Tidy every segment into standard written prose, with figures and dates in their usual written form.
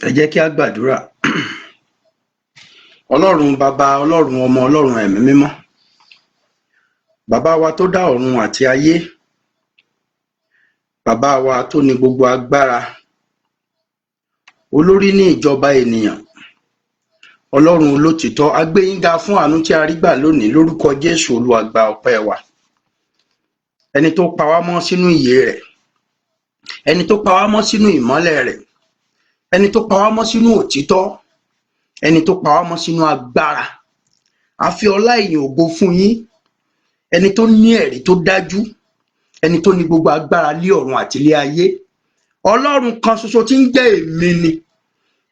Ẹ jẹ́ kí a gbàdúrà. Ọlọ́run bàbá, Ọlọ́run ọmọ, Ọlọ́run ẹ̀mí mímọ́. Bàbá wa tó dá ọ̀run àti ayé. Bàbá wa tó ní gbogbo agbára. Olórí ní ìjọba ènìyàn. Ọlọ́run olótìtọ́, a gbé yín ga fún àánú tí a rí gbà lónìí lórúkọ Jésù. Olúwa gba ọpẹ́ wa. Ẹni tó pa wá mọ́ sínú ìyè rẹ̀. Ẹni tó pa wá mọ́ sínú ìmọ́lẹ̀ rẹ̀. Ẹni tó pa wá mọ́ sínú òtítọ́. Ẹni tó pa wá mọ́ sínú agbára. A fi ọlá ìyìn ògo fún yín. Ẹni tó ní ẹ̀rí tó dájú. Ẹni tó ní gbogbo agbára lé ọ̀run àti lé ayé. Ọlọ́run kan ṣoṣo tí ń jẹ́ èmi ni.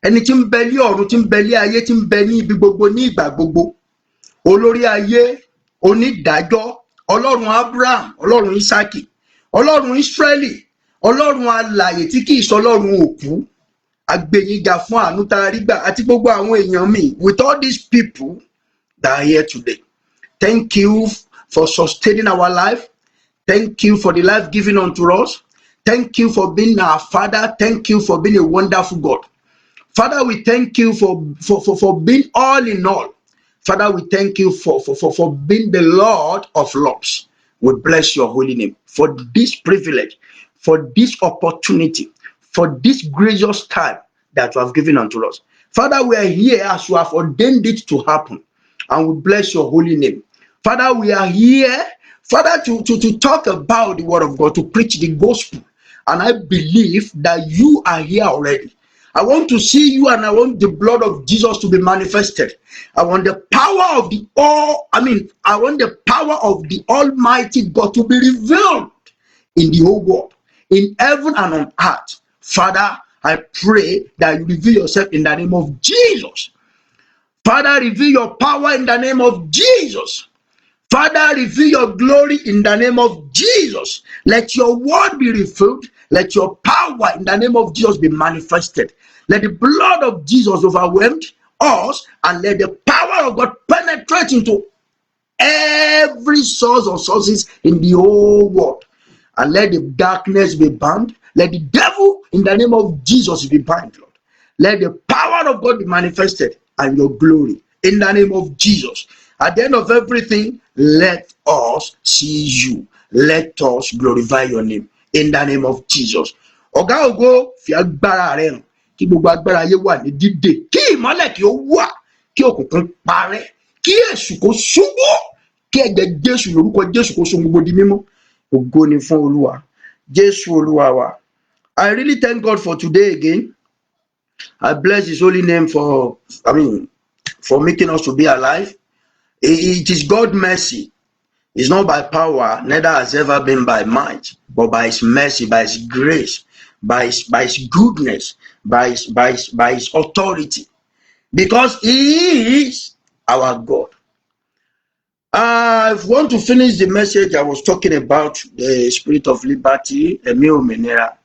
Ẹni tí ń bẹ lé ọ̀run, tí ń bẹ lé ayé, tí ń bẹ ní ibi gbogbo ní ìgbà gbogbo. Olórí ayé, onídàájọ́, Ọlọ́run Abraham, Ọlọ́run Ísákì, Ọlọ́run Ísírẹ́lì, Ọlọ́run alààyè tí kì í sọ Ọlọ́run òkú. A gbé yín ga fún àánú tá a rí gbà àti gbogbo àwọn èèyàn mi. With all these people that are here today, thank you for sustaining our life. Thank you for the life given unto us. Thank you for being our Father. Thank you for being a wonderful God. Father, we thank you for being all in all. Father, we thank you for being the Lord of Lords. We bless your holy name for this privilege, for this opportunity, for this gracious time that you have given unto us. Father, we are here as you have ordained it to happen, and we bless your holy name. Father, we are here, Father, to talk about the word of God, to preach the gospel. And I believe that you are here already. I want to see you, and I want the blood of Jesus to be manifested. I want the power of I want the power of the Almighty God to be revealed in the whole world, in heaven and on earth. Father, I pray that you reveal yourself in the name of Jesus. Father, reveal your power in the name of Jesus. Father, reveal your glory in the name of Jesus. Let your word be revealed. Let your power in the name of Jesus be manifested. Let the blood of Jesus overwhelm us, and let the power of God penetrate into every source or sources in the whole world. And let the darkness be bound. Let the devil in the name of Jesus be bound, Lord. Let the power of God be manifested and your glory in the name of Jesus. At the end of everything, let us see you. Let us glorify your name in the name of Jesus. Ọ̀gá ògo, fi agbára rẹ hàn, kí gbogbo agbára ayé wà ní dídè, kí ìmọ́lẹ̀ kí ó wà, kí òkùnkùn parẹ́, kí èṣù kó ṣubú, kí ẹ̀jẹ̀ Jésù lórúkọ Jésù kó so gbogbo di mímọ́. Ògo ni fún Olúwa. Jésù Olúwa wa. I really thank God for today again. I bless his holy name for making us to be alive. It is God's mercy. It's not by power, neither has ever been by might, but by his mercy, by his grace, by his goodness, by his authority. Because he is our God. I want to finish the message I was talking about, the spirit of liberty, Ẹ̀mí òmìnira.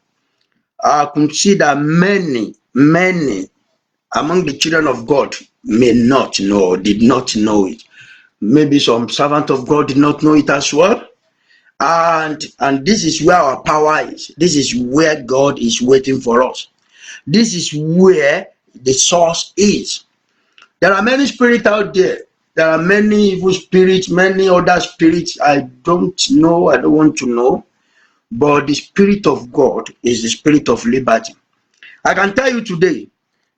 I could see that many among the children of God may not know, did not know it. Maybe some servant of God did not know it as well. And this is where our power is. This is where God is waiting for us. This is where the source is. There are many spirits out there. There are many evil spirits, many other spirits. I don't know. I don't want to know. But the Spirit of God is the spirit of liberty. I can tell you today,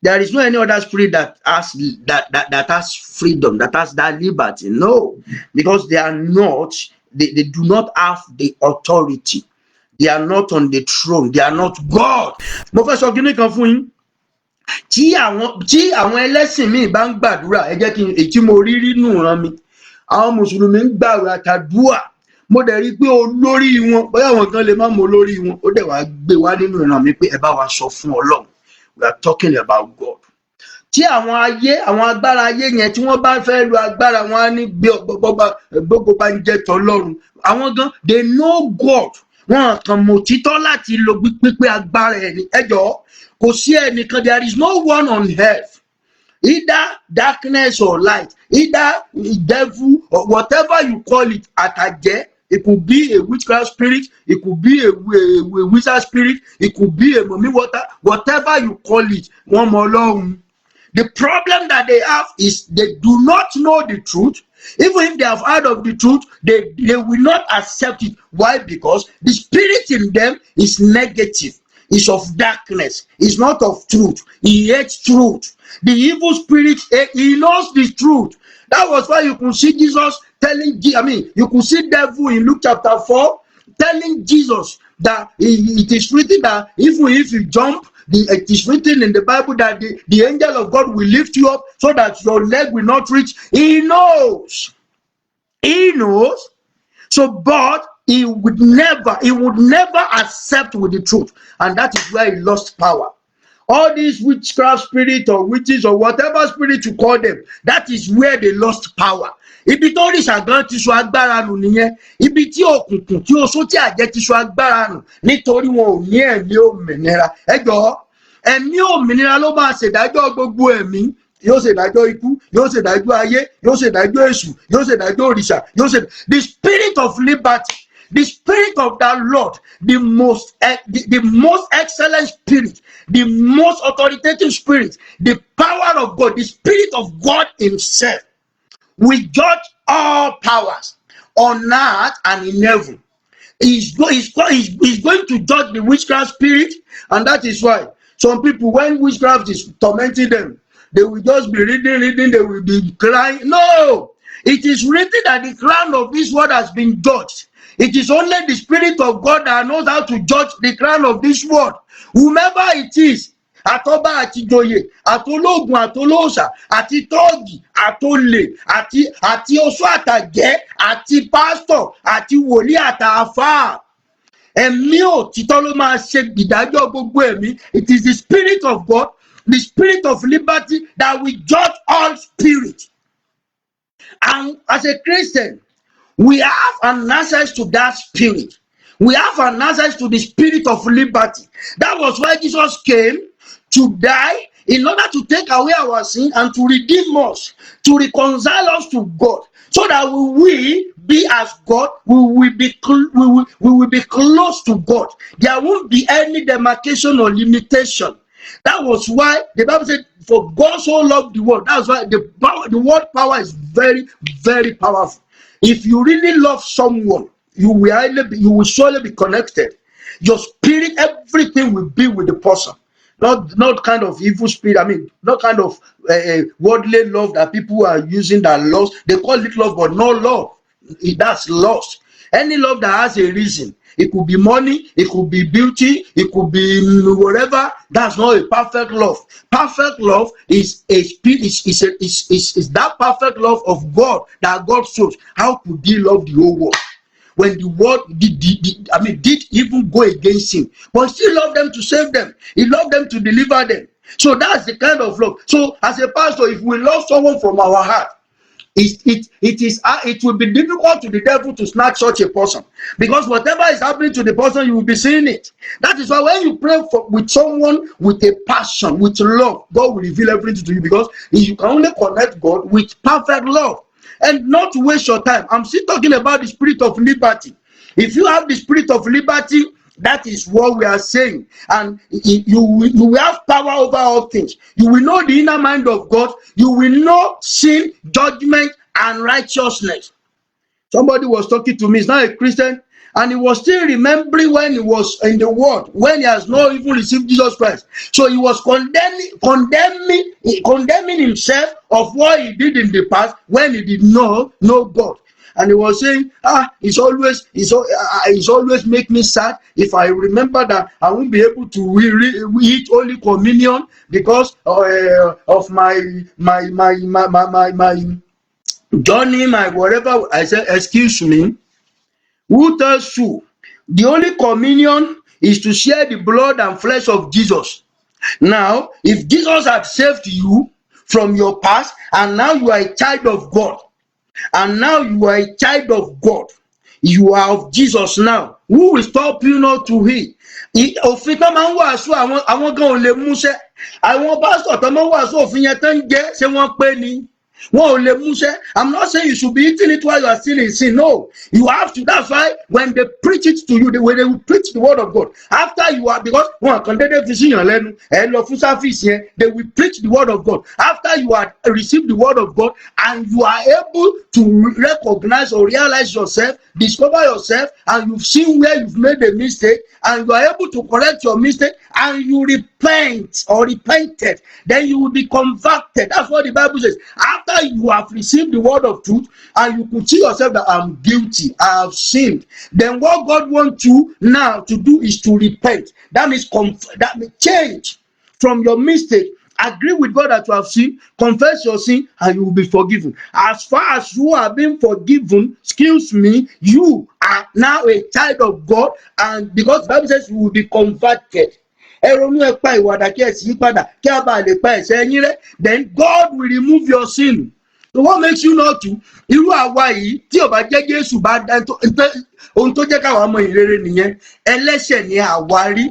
there is no any other spirit that has freedom, that has that liberty. No, because they are not, they do not have the authority. They are not on the throne. They are not God. Mo fẹ́ sọ kíní kan fún yín. Tí àwọn ẹlẹ́sìn mi bá ń gbàdúrà, ẹ jẹ́ kí n èyí tí mo rí nínú ìran mi. Àwọn Mùsùlùmí ń gbààwẹ̀ àtàdúà. Mo dẹ̀ rí pé olórí wọn, bóyá àwọn kan lè má mọ olórí wọn, ó dẹ̀ wá gbé wá nínú ìran mi pé ẹ bá wa sọ fún Ọlọ́run. We are talking about God. Tí àwọn agbára ayé yẹn tí wọ́n bá fẹ́ lo agbára wọn á ní gbogbo bá ń jẹ́ tọlọ́run. Àwọn gan, they know God. Wọ́n kàn mọ̀ títọ́ láti lo pípé agbára ẹni. Ẹ jọ̀ọ́, kò sí ẹnìkan, there is no one on earth, either darkness or light, either devil or whatever you call it, àtàjẹ́, It could be a witchcraft spirit. It could be a wizard spirit. It could be a mommy water. Whatever you call it. One more long. The problem that they have is they do not know the truth. Even if they have heard of the truth, they will not accept it. Why? Because the spirit in them is negative. It's of darkness. It's not of truth. He hates truth. The evil spirit, he knows the truth. That was why you could see Jesus telling, you could see devil in Luke chapter 4 telling Jesus that it is written that even if you jump, it is written in the Bible that the angel of God will lift you up so that your leg will not reach. He knows. He knows. So, but he would never accept with the truth. And that is where he lost power. All these witchcraft spirit or witches or whatever spirit you call them, that is where they lost power. Ibi tó rí ṣàgbọ́n ti sọ agbára nù nìyẹn. Ibi tí òkùnkùn tí oṣó tí àjẹ́ ti sọ agbára nù nítorí wọn ò ní ẹ̀mí òmìnira. Ẹ jọ̀ọ́, ẹ̀mí òmìnira ló máa ṣèdájọ́ gbogbo ẹ̀mí. Yóò ṣèdájọ́ ikú, yóò ṣèdájọ́ ayé, yóò ṣèdájọ́ èṣù, yóò ṣèdájọ́ òrìṣà, yóò ṣèdájọ́. The spirit of liberty, the spirit of that Lord, the most excellent spirit, the most authoritative spirit, the power of God, the spirit of God himself will judge all powers on earth and in heaven. He's going to judge the witchcraft spirit, and that is why some people, when witchcraft is tormenting them, they will just be reading, they will be crying. No! It is written that the crown of this world has been judged. It is only the Spirit of God that knows how to judge the crown of this world. Whomever it is, àtọba àti ìjòyè, àtológun àtolóòṣà, àti tọ́ọ̀gì, àtolè, àti oṣó àtàjẹ́, àti pásítọ̀, àti wòlíì àtàfáà. Ẹ̀mí òtítọ́ ló máa ṣe ìdájọ́ gbogbo ẹ̀mí. It is the Spirit of God, the spirit of liberty that will judge all spirit. And as a Christian, we have an access to that spirit. We have an access to the spirit of liberty. That was why Jesus came to die in order to take away our sin and to redeem us, to reconcile us to God, so that we will be as God, we will be close to God. There won't be any demarcation or limitation. That was why the Bible said, for God so loved the world. That's why the word power is very, very powerful. If you really love someone, you will surely be connected. Your spirit, everything will be with the person. Not kind of evil spirit. Not kind of worldly love that people are using that lost. They call it love, but no love. That's lost. Any love that has a reason. It could be money, it could be beauty, it could be whatever. That's not a perfect love. Perfect love is that perfect love of God that God shows. How could he love the whole world when the world did even go against him, but still loved them to save them? He loved them to deliver them. So that's the kind of love. So as a pastor, if we love someone from our heart, it will be difficult to the devil to snatch such a person, because whatever is happening to the person, you will be seeing it. That is why when you pray with someone with a passion, with love, God will reveal everything to you, because you can only connect God with perfect love. And not to waste your time, I'm still talking about the spirit of liberty. If you have the spirit of liberty, that is what we are saying. And you will have power over all things. You will know the inner mind of God. You will know sin, judgment, and righteousness. Somebody was talking to me. He's not a Christian. And he was still remembering when he was in the world, when he has not even received Jesus Christ. So he was condemning himself of what he did in the past when he did not know God. And he was saying, it's always make me sad if I remember that I won't be able to eat Holy Communion because of my journey, my whatever. I said, excuse me, who tells you the Holy Communion is to share the blood and flesh of Jesus? Now, if Jesus had saved you from your past, and now you are a child of God, and now you are a child of God, you are of Jesus now, who will stop you not to eat? Òfin tó máa ń wàásù àwọn gan ò lè múṣẹ́. Àwọn pásítọ̀ tó máa ń wàásù òfin yẹn tó ń jẹ́ ṣé wọ́n pé ni? I'm not saying you should be eating it while you are still in sin. No, you have to. That's why when they preach it to you, when they will preach the word of God, after you are, because one can they will preach the word of God. After you have received the word of God and you are able to recognize or realize yourself, discover yourself, and you've seen where you've made a mistake, and you are able to correct your mistake, and you repent or repented, then you will be converted. That's what the Bible says. After you have received the word of truth and you could see yourself that I'm guilty, I have sinned, then what God wants you now to do is to repent. That means change from your mistake. Agree with God that you have sinned, confess your sin, and you will be forgiven. As far as you are being forgiven, you are now a child of God, and because the Bible says you will be converted. Then God will remove your sin. So what makes you not to? Irú àwa yìí tí ó bá jẹ́ Jésù bá dá ohun tó jẹ́ káwa mọ ìrere nìyẹn. Ẹlẹ́ṣẹ̀ ni àwa rí.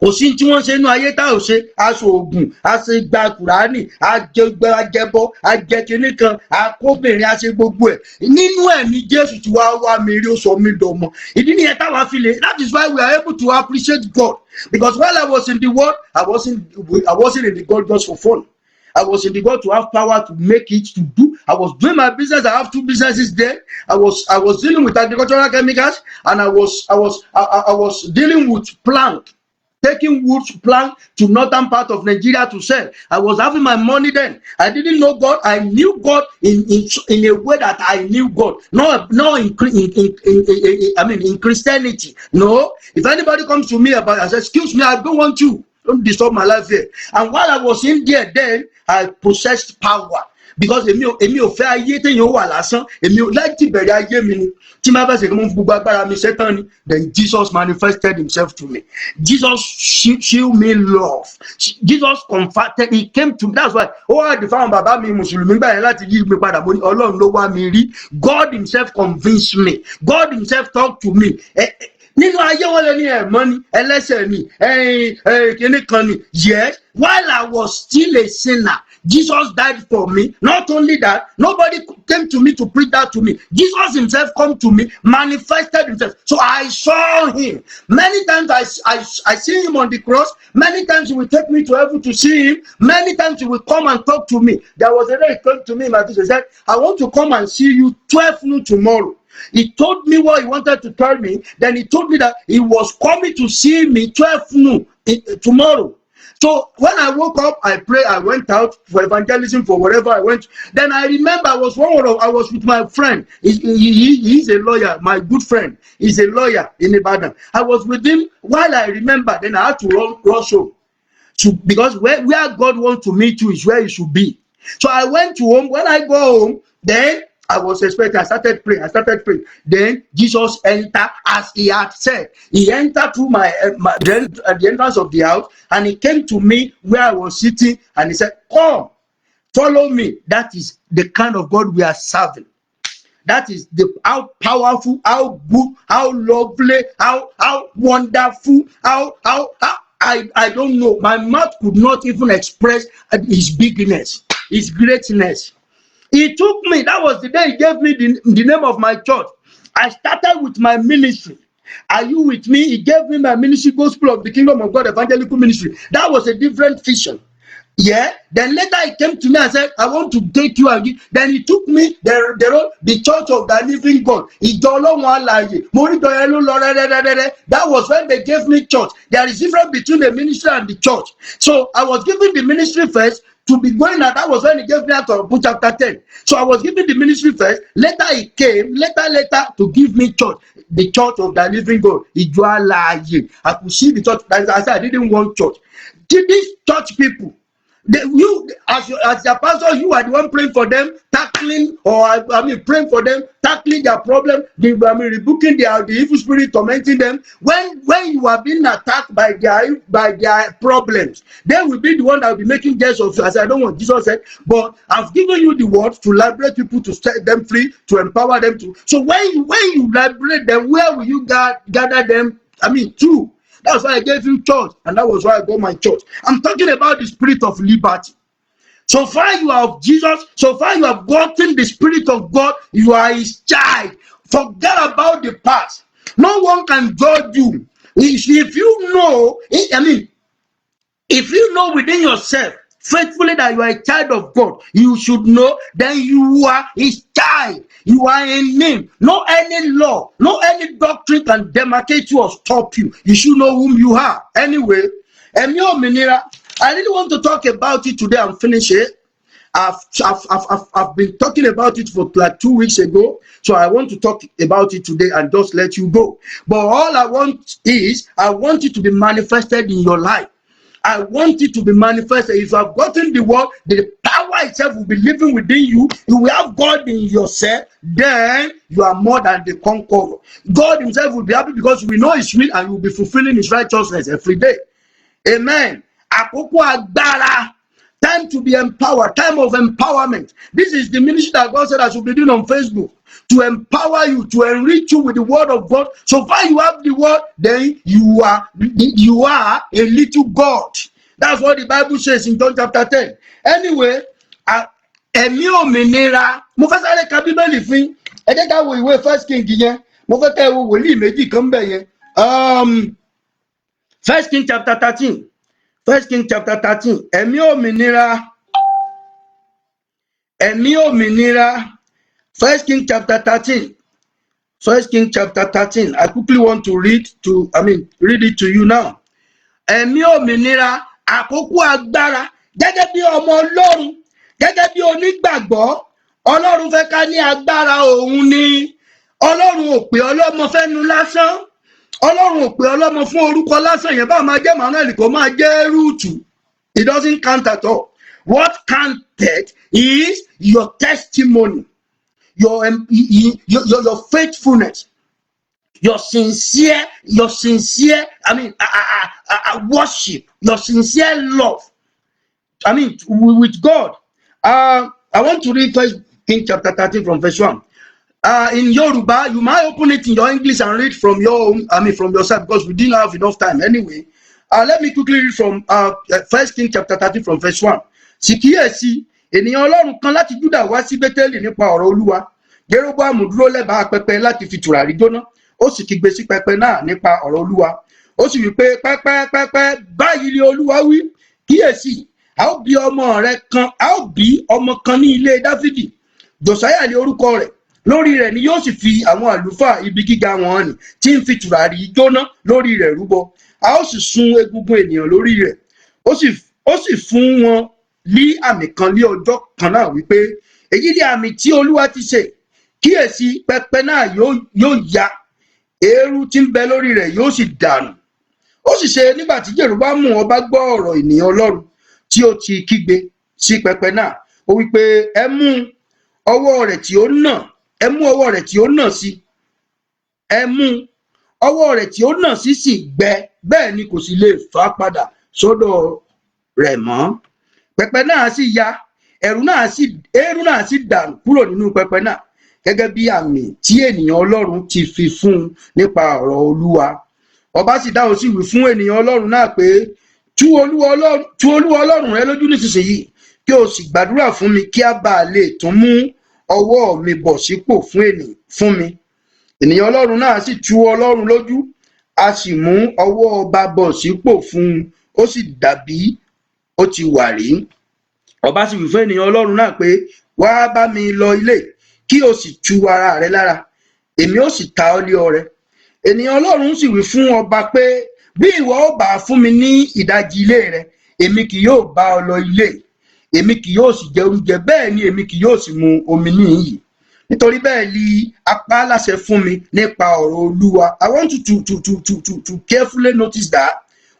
Kò sí tí wọ́n ṣe inú ayé tá ò ṣe, aṣọ ògùn, aṣe gba Kùránì, ajẹbọ, ajẹkìnní kan, akóbìnrin, aṣe gbogbo ẹ̀. Nínú ẹ̀ ni Jésù ti wá mi rí, ó sọ mí dọmọ. Ìdí nìyẹn táwa fi lè. That is why we are able to appreciate God. Because while I was in the world, I wasn't in the God just for fun. I was in the God to have power to make it, to do. I was doing my business. I have 2 businesses there. I was dealing with agricultural chemicals, and I was dealing with plant, taking wood plant to northern part of Nigeria to sell. I was having my money then. I didn't know God. I knew God in a way that I knew God. Not in Christianity. No. If anybody comes to me about, I say, excuse me, I don't want you. Don't disturb my life here. And while I was in there, then I possessed power. Because èmi ò fẹ́ ayé téèyàn wà lásán, èmi ò láti bẹ̀rẹ̀ ayé mi ni. Tí máa bá ṣe kí mo gbogbo agbára mi ṣetán ni. Then Jesus manifested himself to me. Jesus showed me love. Jesus comforted. He came to me. That's why ó wá di fáwọn bàbá mi Mùsùlùmí gbà yẹn láti yí mi padà. Mo ní Ọlọ́run ló wá mi rí. God himself convinced me. God himself talked to me. Nínú ayé wọn lè ní ẹ̀mọ́ ni, ẹlẹ́ṣẹ̀ ni, kíní kan ni. Yes, while I was still a sinner, Jesus died for me. Not only that, nobody came to me to preach that to me. Jesus himself come to me, manifested himself. So I saw him. Many times I see him on the cross. Many times he will take me to heaven to see him. Many times he will come and talk to me. There was a day he came to me, my teacher said, I want to come and see you 12 noon tomorrow. He told me what he wanted to tell me. Then he told me that he was coming to see me 12 noon tomorrow. So when I woke up, I prayed, I went out for evangelism, for wherever I went. Then I remember I was with my friend. He's a lawyer, my good friend. He's a lawyer in Ibadan. I was with him while I remember. Then I had to rush home. So, because where God wants to meet you is where you should be. So I went to home. When I go home, then I was expecting. I started praying. Then Jesus entered as he had said. He entered through the entrance of the house, and he came to me where I was sitting, and he said, "Come, follow me." That is the kind of God we are serving. That is how powerful, how good, how lovely, how wonderful, how I don't know. My mouth could not even express his bigness, his greatness. He took me. That was the day he gave me the name of my church. I started with my ministry. Are you with me? He gave me my ministry, Gospel of the Kingdom of God Evangelical Ministry. That was a different vision. Yeah. Then later he came to me and said, I want to take you again. Then he took me the Church of the Living God. That was when they gave me church. There is difference between the ministry and the church. So I was given the ministry first. To be going out, that was when he gave me out of chapter 10. So I was giving the ministry first. Later he came, later to give me church, the Church of the Living God. I could see the church. I said I didn't want church. These church people, as your pastor, you are the one praying for them, tackling, praying for them, tackling their problem, rebuking the evil spirit, tormenting them. When you are being attacked by their problems, they will be the one that will be making jest of you. As I don't want, Jesus said, but I've given you the word to liberate people, to set them free, to empower them to. So when you liberate them, where will you gather them? True. That's why I gave you church, and that was why I got my church. I'm talking about the spirit of liberty. So far you are of Jesus, so far you have gotten the Spirit of God, you are his child. Forget about the past. No one can judge you. If you know, if you know within yourself faithfully that you are a child of God, you should know then you are his child. You are in him. No any law, no any doctrine can demarcate you or stop you. You should know whom you are. Anyway, Emi Ominira, I really want to talk about it today and finish it. I've been talking about it for like 2 weeks ago, so I want to talk about it today and just let you go. But all I want is, I want it to be manifested in your life. I want it to be manifested. If you have gotten the word, the power itself will be living within you. You will have God in yourself. Then you are more than the conqueror. God himself will be happy because we know his will and you will be fulfilling his righteousness every day. Amen. Àkókò agbára. Time to be empowered. Time of empowerment. This is the ministry that God said I should be doing on Facebook. To empower you, to enrich you with the word of God. So far you have the word, then you are a little God. That's what the Bible says in John chapter 10. Anyway, Ẹ̀mí Òmìnira, mo fẹ́ sáré ka Bíbélì fún. Ẹ jẹ́ ká wo ìwé First King yẹn. Mo fẹ́ kẹ́ wo wòlíì méjì kan bẹ̀ yẹn. First King chapter 13. First King chapter 13. Ẹ̀mí Òmìnira. Ẹ̀mí Òmìnira. First King chapter 13. First King chapter 13. I quickly want to read it to you now. Ẹ̀mí Òmìnira, àkókò agbára, gẹ́gẹ́ bí ọmọ Ọlọ́run, gẹ́gẹ́ bí onígbàgbọ́, Ọlọ́run fẹ́ ká ní agbára òun ni. Ọlọ́run ò pè ọlọ́mọ fẹ́nu lásán. Ọlọ́run ò pè ọlọ́mọ fún orúkọ lásán yẹn bá máa jẹ́ Manuel kó máa jẹ́ Rúùtù. It doesn't count at all. What counted is your testimony. Your faithfulness, your sincere worship, your sincere love, with God. I want to read First King chapter 13 from verse 1. In Yoruba, you might open it in your English and read from your own, from yourself, because we didn't have enough time anyway. Let me quickly read from First King chapter 13 from verse 1. Síkíyèsí, ènìyàn Ọlọ́run kan láti Júdà wá sí Bẹ́tẹ́lì nípa ọ̀rọ̀ Olúwa. Jeroboamu dúró lẹ́bàá pẹpẹ láti fi tùràrí jóná. Ó sì kígbe sí pẹpẹ náà nípa ọ̀rọ̀ Olúwa. Ó sì wí pé pẹpẹ báyìí ni Olúwa wí. Kíyèsí, a ó bí ọmọ kan ní ilé Dáfídì. Josiah ni orúkọ rẹ̀. Lórí rẹ̀ ni yóò sì fi àwọn àlùfáà ibi gíga wọn nì tí ń fi tùràrí jóná lórí rẹ̀ rúbọ. A ó sì sun egungun ènìyàn lórí rẹ̀. Ó sì fún wọn ní àmì kan ní ọjọ́ kan náà wípé èyí ni àmì tí Olúwa ti ṣe. Kíyèsí, pẹpẹ náà yóò ya, eérú tí ń bẹ lórí rẹ̀ yóò sì dànù. Ó sì ṣe nígbà tí Jeroboamu ọba gbọ́ ọ̀rọ̀ ènìyàn Ọlọ́run tí ó ti kígbe sí pẹpẹ náà, ó wí pé ẹ mú ọwọ́ rẹ̀ tí ó nà sí. Ẹ mú ọwọ́ rẹ̀ tí ó nà sí sì gbẹ, bẹ́ẹ̀ ni kò sì lè fà padà sọ́dọ̀ rẹ̀ mọ́. Pẹpẹ náà sì ya, eérú náà sì dànù kúrò nínú pẹpẹ náà, gẹ́gẹ́ bí àmì tí ènìyàn Ọlọ́run ti fi fún un nípa ọ̀rọ̀ Olúwa. Ọba sì dáhùn sí wí fún ènìyàn Ọlọ́run náà pé tú Olúwa Ọlọ́run rẹ lójú nísinsìnyí, kí o sì gbàdúrà fún mi kí a bá lè tún mú ọwọ́ mi bọ̀ sípò fún mi. Ènìyàn Ọlọ́run náà sì tú Ọlọ́run lójú, a sì mú ọwọ́ ọba bọ̀ sípò fún un, ó sì dàbí ó ti wà rí. Ọba sì wí fún ènìyàn Ọlọ́run náà pé wá bá mi lọ ilé, kí o sì tu ara rẹ lára, èmi ó sì ta ọ́ lé ọrẹ. Ènìyàn Ọlọ́run sì wí fún ọba pé bí ìwọ ó bá fún mi ní ìdajì ilé rẹ, èmi kì yóò bá ọ lọ ilé, èmi kì yóò sì jẹ oúnjẹ, bẹ́ẹ̀ ni èmi kì yóò sì mu omi níhìn-ín. Nítorí bẹ́ẹ̀ ni apá láṣẹ fún mi nípa ọ̀rọ̀ Olúwa. I want you to carefully notice that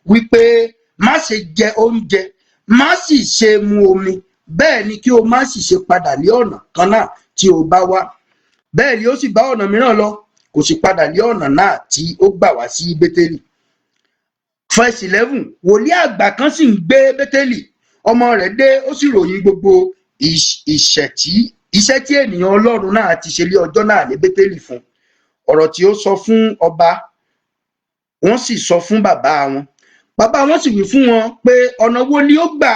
wípé má ṣe jẹ oúnjẹ, má sì ṣe mu omi, bẹ́ẹ̀ ni kí o má sì ṣe padà lé ọ̀nà kan náà tí o bá wá. Bẹ́ẹ̀ ni ó sì bá ọ̀nà mìíràn lọ, kò sì padà lé ọ̀nà náà tí ó gbà wá sí Bẹ́tẹ́lì. Verse 11. Wòlíì àgbà kan sì ń gbé Bẹ́tẹ́lì. Ọmọ rẹ̀ dé, ó sì ròyìn gbogbo iṣẹ́ tí ènìyàn Ọlọ́run náà ti ṣe lé ọjọ́ náà ní Bẹ́tẹ́lì fún. Ọ̀rọ̀ tí ó sọ fún ọba, wọ́n sì sọ fún bàbá wọn. Bàbá wọn sì wí fún wọn pé ọ̀nà wo ni ó gbà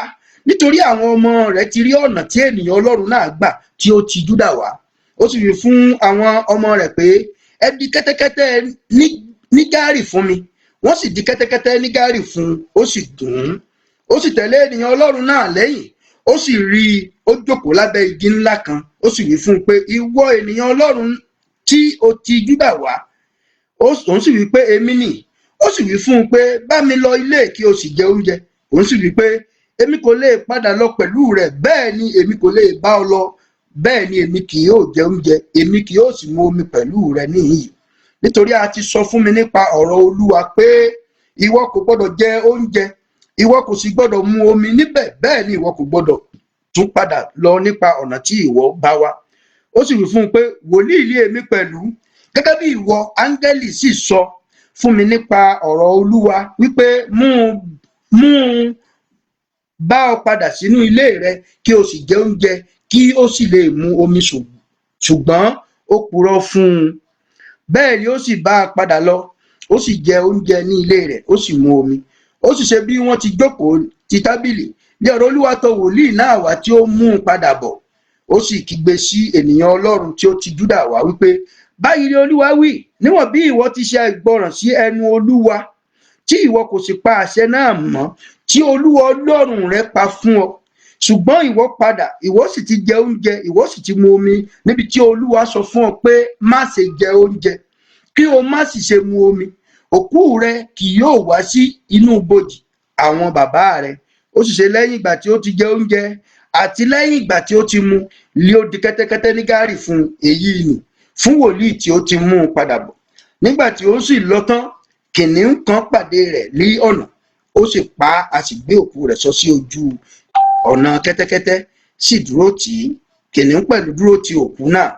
nítorí àwọn ọmọ rẹ̀ ti rí ọ̀nà tí ènìyàn Ọlọ́run náà gbà tí ó ti Júdà wá. Ó sì wí fún àwọn ọmọ rẹ̀ pé, ẹ di kẹ́tẹ́kẹ́tẹ́ ní Gárì fún mi. Wọ́n sì di kẹ́tẹ́kẹ́tẹ́ ní Gárì fún un, ó sì gùn ún. Ó sì tẹ̀lé ènìyàn Ọlọ́run náà lẹ́yìn. Ó sì rí i, ó jókòó lábẹ́ igi ńlá kan. Ó sì wí fún un pé, ìwọ ènìyàn Ọlọ́run tí ó ti Júdà wá. Òun sì wí pé, èmi nì. Ó sì wí fún un pé, bá mi lọ ilé kí o sì jẹ oúnjẹ. Òun sì wí pé, èmi kò lè padà lọ pẹ̀lú rẹ, bẹ́ẹ̀ ni èmi kò lè bá ọ lọ, bẹ́ẹ̀ ni èmi kì yóò jẹ oúnjẹ, èmi kì yóò sì mu omi pẹ̀lú rẹ níhìn-ín. Nítorí a ti sọ fún mi nípa ọ̀rọ̀ Olúwa pé ìwọ kò gbọdọ̀ jẹ oúnjẹ, ìwọ kò sì gbọdọ̀ mu omi níbẹ̀, bẹ́ẹ̀ ni ìwọ kò gbọdọ̀ tún padà lọ nípa ọ̀nà tí ìwọ bá wá. Ó sì wí fún un pé, wòlíì ni èmi pẹ̀lú, gẹ́gẹ́ bí ìwọ áńgẹ́lì sì sọ fún mi nípa ọ̀rọ̀ Olúwa wípé mú un bá ọ padà sínú ilé rẹ kí o sì jẹ oúnjẹ kí ó sì lè mu omi, ṣùgbọ́n ó purọ́ fún un. Bẹ́ẹ̀ ni ó sì bá a padà lọ, ó sì jẹ oúnjẹ ní ilé rẹ̀, ó sì mu omi. Ó sì ṣe bí wọ́n ti jókòó ti tábìlì ní ọ̀rọ̀ Olúwa tọ̀ wòlíì náà wá tí ó mú un padà bọ̀. Ó sì kígbe sí ènìyàn Ọlọ́run tí ó ti Júdà wá wípé, báyìí ni Olúwa wí, níwọ̀n bí ìwọ ti ṣe ìgbọràn sí ẹnu Olúwa, tí ìwọ kò sì pa àṣẹ náà mọ́ tí Olúwa Ọlọ́run rẹ pa fún ọ, ṣùgbọ́n ìwọ padà, ìwọ sì ti jẹ oúnjẹ, ìwọ sì ti mu omi níbi tí Olúwa sọ fún ọ pé má ṣe jẹ oúnjẹ, kí o má sì ṣe mu omi. Òkú rẹ kì yóò wá sí inú ibojì àwọn bàbá rẹ. Ó sì ṣe lẹ́yìn ìgbà tí ó ti jẹ oúnjẹ àti lẹ́yìn ìgbà tí ó ti mu, lé ó di kẹ́tẹ́kẹ́tẹ́ ní Gárì fún èyí nì fún wòlíì tí ó ti mú un padà bọ̀. Nígbà tí ó sì lọ tán, kìnìún kan pàdé rẹ̀ ní ọ̀nà, ó sì pa á, a sì gbé òkú rẹ̀ sọ sí ojú ọ̀nà kẹ́tẹ́kẹ́tẹ́ sì dúró tì í. Kìnìún pẹ̀lú dúró ti òkú náà.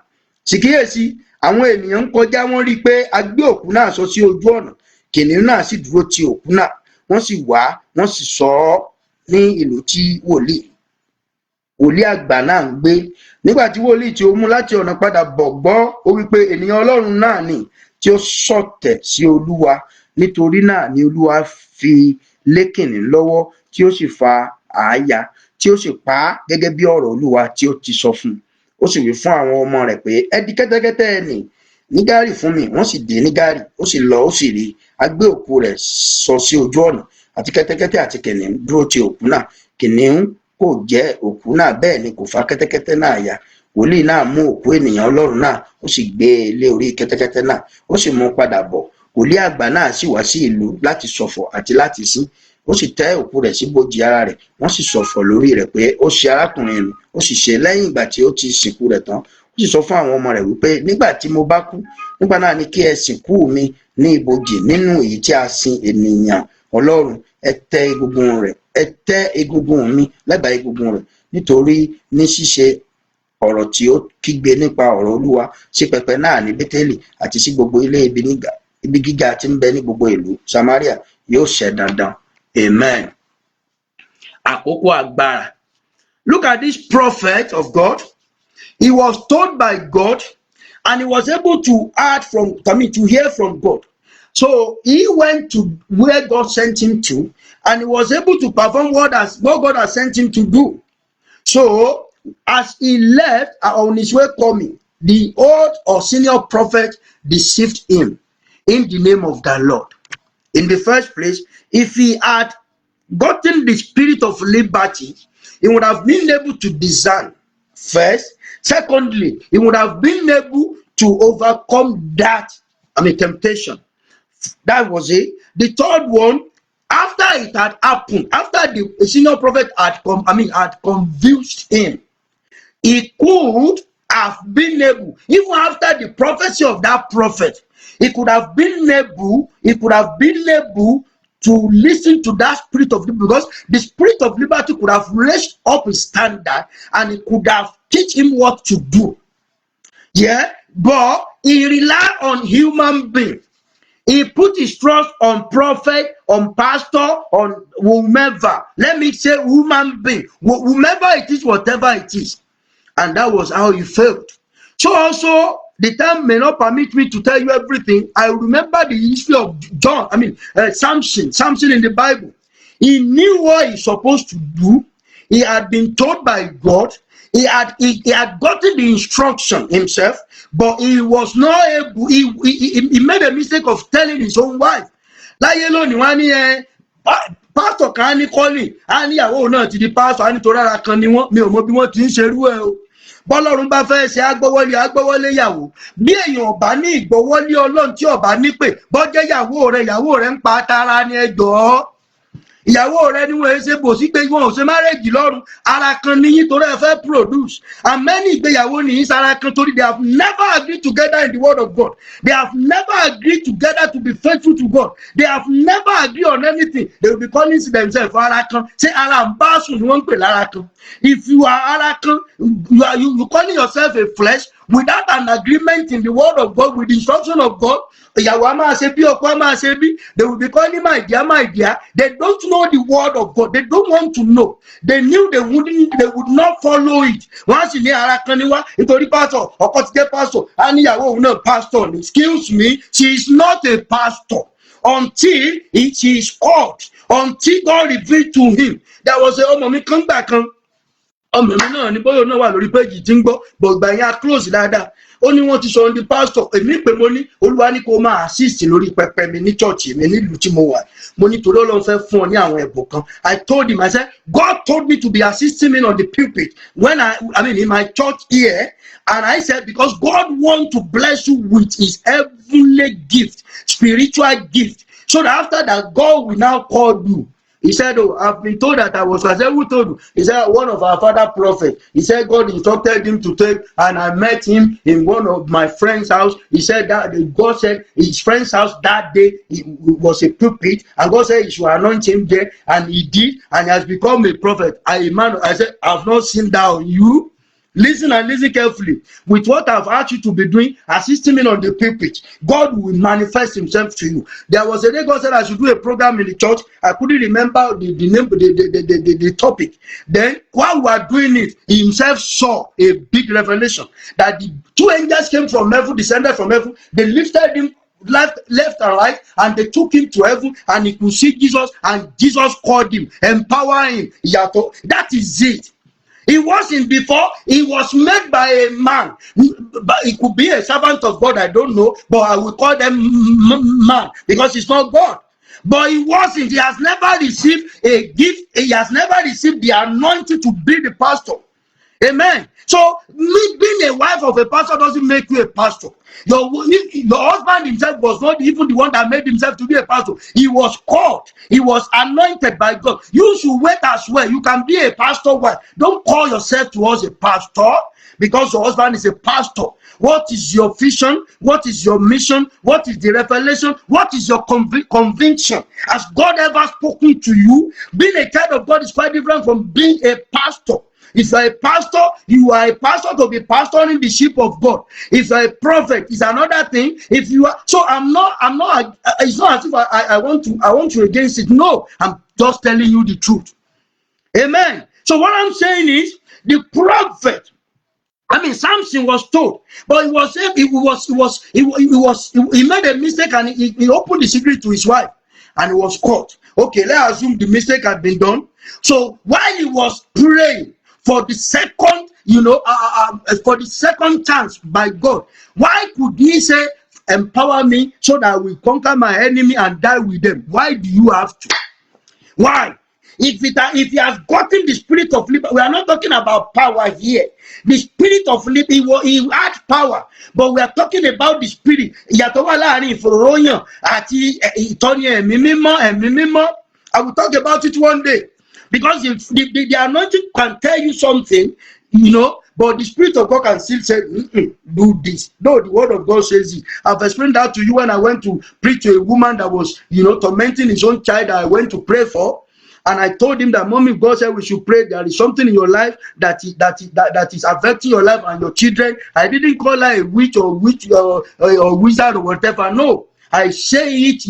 Sì kíyèsí, àwọn ènìyàn ń kọjá, wọ́n rí i pé a gbé òkú náà sọ sí ojú ọ̀nà. Kìnìún náà sì dúró ti òkú náà. Wọ́n sì wá, wọ́n sì sọ ọ́ ní ìlú tí wòlíì àgbà náà ń gbé. Nígbà tí wòlíì tí ó mú láti ọ̀nà padà bọ̀ gbọ́, ó wí pé ènìyàn Ọlọ́run náà ni tí ó ṣọ̀tẹ̀ sí Olúwa. Nítorí náà ni Olúwa fi lé kìnìún lọ́wọ́, tí ó sì fa àáyá, tí ó sì pa á gẹ́gẹ́ bí ọ̀rọ̀ Olúwa tí ó ti sọ fún un. Ó sì wí fún àwọn ọmọ rẹ̀ pé, ẹ di kẹ́tẹ́kẹ́tẹ́ nì ní Gárì fún mi. Wọ́n sì dè ní Gárì. Ó sì lọ, ó sì rí i, a gbé òkú rẹ̀ sọ sí ojú ọ̀nà, àti kẹ́tẹ́kẹ́tẹ́ àti kìnìún dúró ti òkú náà. Kìnìún kò jẹ òkú náà, bẹ́ẹ̀ ni kò fa kẹ́tẹ́kẹ́tẹ́ náà ya. Wòlíì náà mú òkú ènìyàn Ọlọ́run náà, ó sì gbé e lé orí kẹ́tẹ́kẹ́tẹ́ náà, ó sì mú un padà bọ̀. Wòlíì àgbà náà sì wá sí ìlú láti ṣọ̀fọ̀ àti láti sín. Ó sì tẹ́ òkú rẹ̀ sí bòjì ara rẹ̀, wọ́n sì ṣọ̀fọ̀ lórí rẹ̀ pé ó ṣe arákùnrin nù. Ó sì ṣe lẹ́yìn ìgbà tí ó ti sìnkú rẹ̀ tán, ó sì sọ fún àwọn ọmọ rẹ̀ wípé, nígbà tí mo bá kú, nígbà náà ni kí ẹ sìnkú mi ní ibojì nínú èyí tí a sin ènìyàn Ọlọ́run. Ẹ tẹ́ egungun mi lẹ́bàá egungun rẹ̀. Nítorí ní ṣíṣe ọ̀rọ̀ tí ó kígbe nípa ọ̀rọ̀ Olúwa sí pẹpẹ náà ní Bétélì àti sí gbogbo ilé ibi gíga tí ń bẹ ní gbogbo ìlú Samaria yóò ṣẹ dandan. Amen. Àkókò agbára. Look at this prophet of God. He was told by God and he was able to hear from God. So he went to where God sent him to, and he was able to perform what God has sent him to do. So as he left on his way coming, the old or senior prophet deceived him in the name of the Lord. In the first place, if he had gotten the spirit of liberty, he would have been able to discern first. Secondly, he would have been able to overcome that temptation. That was it. The third one, after it had happened, after the senior prophet had convinced him, he could have been able, even after the prophecy of that prophet, he could have been able to listen to that spirit of liberty, because the spirit of liberty could have raised up his standard and it could have teach him what to do. Yeah, but he relied on human being. He put his trust on prophet, on pastor, on whomever. Let me say human being, whomever it is, whatever it is. And that was how he failed. So also, the time may not permit me to tell you everything. I remember the history of Samson in the Bible. He knew what he's supposed to do. He had been told by God. He had gotten the instruction himself, but he was not able. He made a mistake of telling his own wife. Láyé lónìí wọ́n ní pastor kan ní calling, á ní ìyàwó náà ti di pastor, á ní torí ara kan ni wọ́n, mi ò mọ bí wọ́n ti ń ṣerú ẹ̀ o. Bọ́lọ́run bá fẹ́ ṣe agbọ́wọ́lé ìyàwó. Bí èèyàn ọ̀bá ní ìgbọ́wọ́lé Ọlọ́run tí ọ̀bá ní pè, bọ́jẹ́ ìyàwó rẹ̀ ń pa tara ni ẹ jọ̀ọ́. Ìyàwó rẹ ni wọ́n ṣe bò sí pé wọn ò ṣe marriage lọ́run, ara kan ni yín torí ẹ fẹ́ produce. And many ìgbéyàwó nìyí sára kan torí they have never agreed together in the word of God. They have never agreed together to be faithful to God. They have never agreed on anything. They will be calling themselves ara kan. Ṣé ara ń bá sùn ni wọ́n ń pè lára kan? If you are ara kan, you calling yourself a flesh without an agreement in the word of God, with the instruction of God, ìyàwó a máa ṣe bí, ọkọ a máa ṣe bí. They will be calling my dear, my dear. They don't know the word of God. They don't want to know. They knew they would not follow it. Wọ́n sì ní ara kan ní wá nítorí pastor, ọkọ ti jẹ́ pastor, á ní ìyàwó òun náà pastor. Excuse me, she is not a pastor until she is called, until God revealed to him. There was a ọmọ mi kan gbà kan. Ọmọ mi náà ní bóyá náà wà lórí péjì tí ń gbọ́, but ìgbà yẹn a close dáadáa. Ó ní wọ́n ti sọ ní pastor, èmi pé mo ní Olúwa ní kó máa assist lórí pẹpẹ mi ní church mi nílùú tí mo wà. Mo ní torí Ọlọ́run fẹ́ fún ọ ní àwọn ẹ̀bùn kan. I told him, I said, God told me to be assisting me on the pulpit when I mean in my church here. And I said, because God wants to bless you with his heavenly gift, spiritual gift, so that after that God will now call you. He said, oh, I've been told that I said, who told you? He said, one of our father prophets. He said, God instructed him to take, and I met him in one of my friend's house. He said that God said his friend's house that day it was a pulpit, and God said he should anoint him there, and he did, and he has become a prophet. I said, I've not seen that on you. Listen and listen carefully. With what I've asked you to be doing, assisting me on the pulpit, God will manifest himself to you. There was a day God said I should do a program in the church. I couldn't remember the name, the topic. Then while we were doing it, he himself saw a big revelation that the two angels came from heaven, descended from heaven. They lifted him left and right, and they took him to heaven, and he could see Jesus, and Jesus called him, empower him. That is it. He wasn't before. He was made by a man, but he could be a servant of God. I don't know, but I will call them man because he's not God. But he wasn't. He has never received a gift. He has never received the anointing to be the pastor. Amen. So me being a wife of a pastor doesn't make you a pastor. Your husband himself was not even the one that made himself to be a pastor. He was called. He was anointed by God. You should wait as well. You can be a pastor wife. Don't call yourself to us a pastor because your husband is a pastor. What is your vision? What is your mission? What is the revelation? What is your conviction? Has God ever spoken to you? Being a child of God is quite different from being a pastor. If you are a pastor, you are a pastor to be pastoring the sheep of God. If you are a prophet, it's another thing. If you are, so I'm not, it's not as if I want you against it. No, I'm just telling you the truth. Amen. So what I'm saying is the prophet, Samson was told, but he made a mistake and he opened the secret to his wife and he was caught. Okay, let's assume the mistake had been done. So while he was praying for the second, for the second chance by God, why could he say, empower me so that I will conquer my enemy and die with them? Why do you have to? Why? If he has gotten the spirit of liberty, we are not talking about power here. The spirit of liberty, he had power, but we are talking about the spirit. I will talk about it one day. Because the anointing can tell you something, but the Spirit of God can still say, do this. No, the word of God says it. I've explained that to you when I went to preach to a woman that was, tormenting his own child that I went to pray for. And I told him that, Mommy, God said we should pray. There is something in your life that is affecting your life and your children. I didn't call her a witch or wizard or whatever. No, I say it,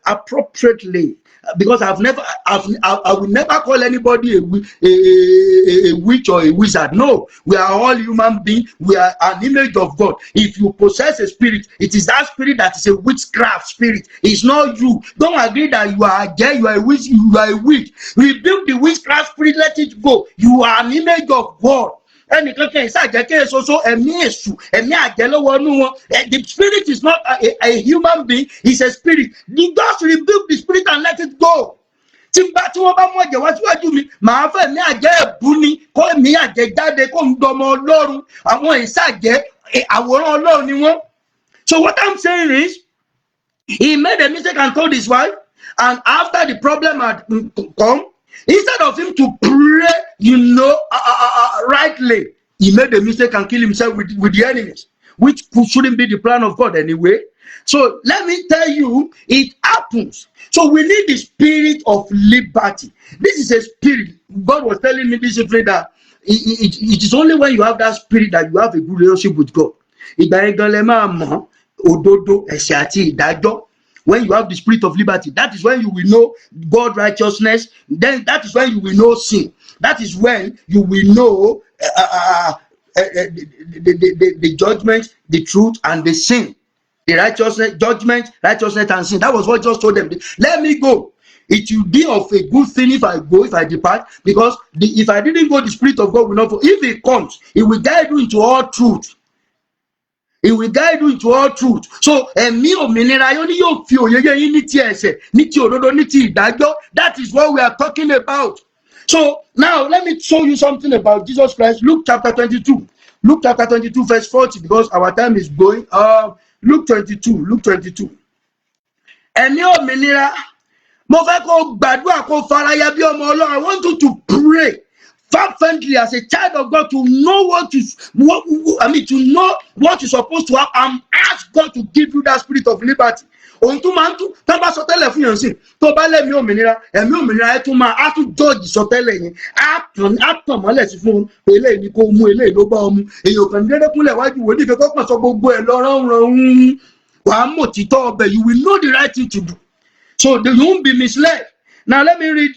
appropriately. because I will never call anybody a witch or a wizard. No, we are all human beings. We are an image of God. If you possess a spirit, it is that spirit that is a witchcraft spirit. It's not you. Don't agree that you are gay, you are a witch, you are a witch. Rebuke the witchcraft spirit, let it go. You are an image of God. The spirit is not a human being, it's a spirit. You just rebuke the spirit and let it go. Tí wọ́n bá mú ẹ̀jẹ̀ wá síwájú mi, màá fẹ́ mi àjẹ́ ẹ̀bú ni, kó mi àjẹ́ jáde, kó ń dọmọ Ọlọ́run. Àwọn ìsàjẹ́ àwòrán Ọlọ́run ni wọ́n. So what I'm saying is, he made a mistake and told his wife, and after the problem had come, instead of him to pray, rightly, he made a mistake and killed himself with the enemies, which shouldn't be the plan of God anyway. So let me tell you, it happens. So we need the spirit of liberty. This is a spirit. God was telling me this evening that it is only when you have that spirit that you have a good relationship with God. When you have the spirit of liberty, that is when you will know God's righteousness. Then that is when you will know sin. That is when you will know the judgment, the truth, and the sin. The righteousness, judgment, righteousness, and sin. That was what just told them. Let me go. It will be of a good thing if I go, if I depart, because if I didn't go, the spirit of God will not. If it comes, it will guide you into all truth. It will guide you into all truth. So, that is what we are talking about. So, now let me show you something about Jesus Christ. Luke chapter 22. Luke chapter 22, verse 40, because our time is going. Luke 22. I want you to pray fervently as a child of God to know what you're supposed to have and ask God to give you that spirit of liberty. Ohun tó máa ń tún tá bá sọ tẹ́lẹ̀ fún yàn sí tó bá lẹ́mí òmìnira ẹ tún máa á tún jọ́ọ̀jì sọ tẹ́lẹ̀ yẹn á tàn mọ́lẹ̀ sí fún un pé eléyìí ni kò mú eléyìí ló bá ọ mu èèyàn kan dédé kúnlẹ̀ wájú wòlíì kẹ́kọ̀ọ́ kan sọ gbogbo ẹ̀ lọ́rọ̀ wàá mọ̀ títọ́ ọbẹ̀. You will know the right thing to do, so you won't be misled. Now let me read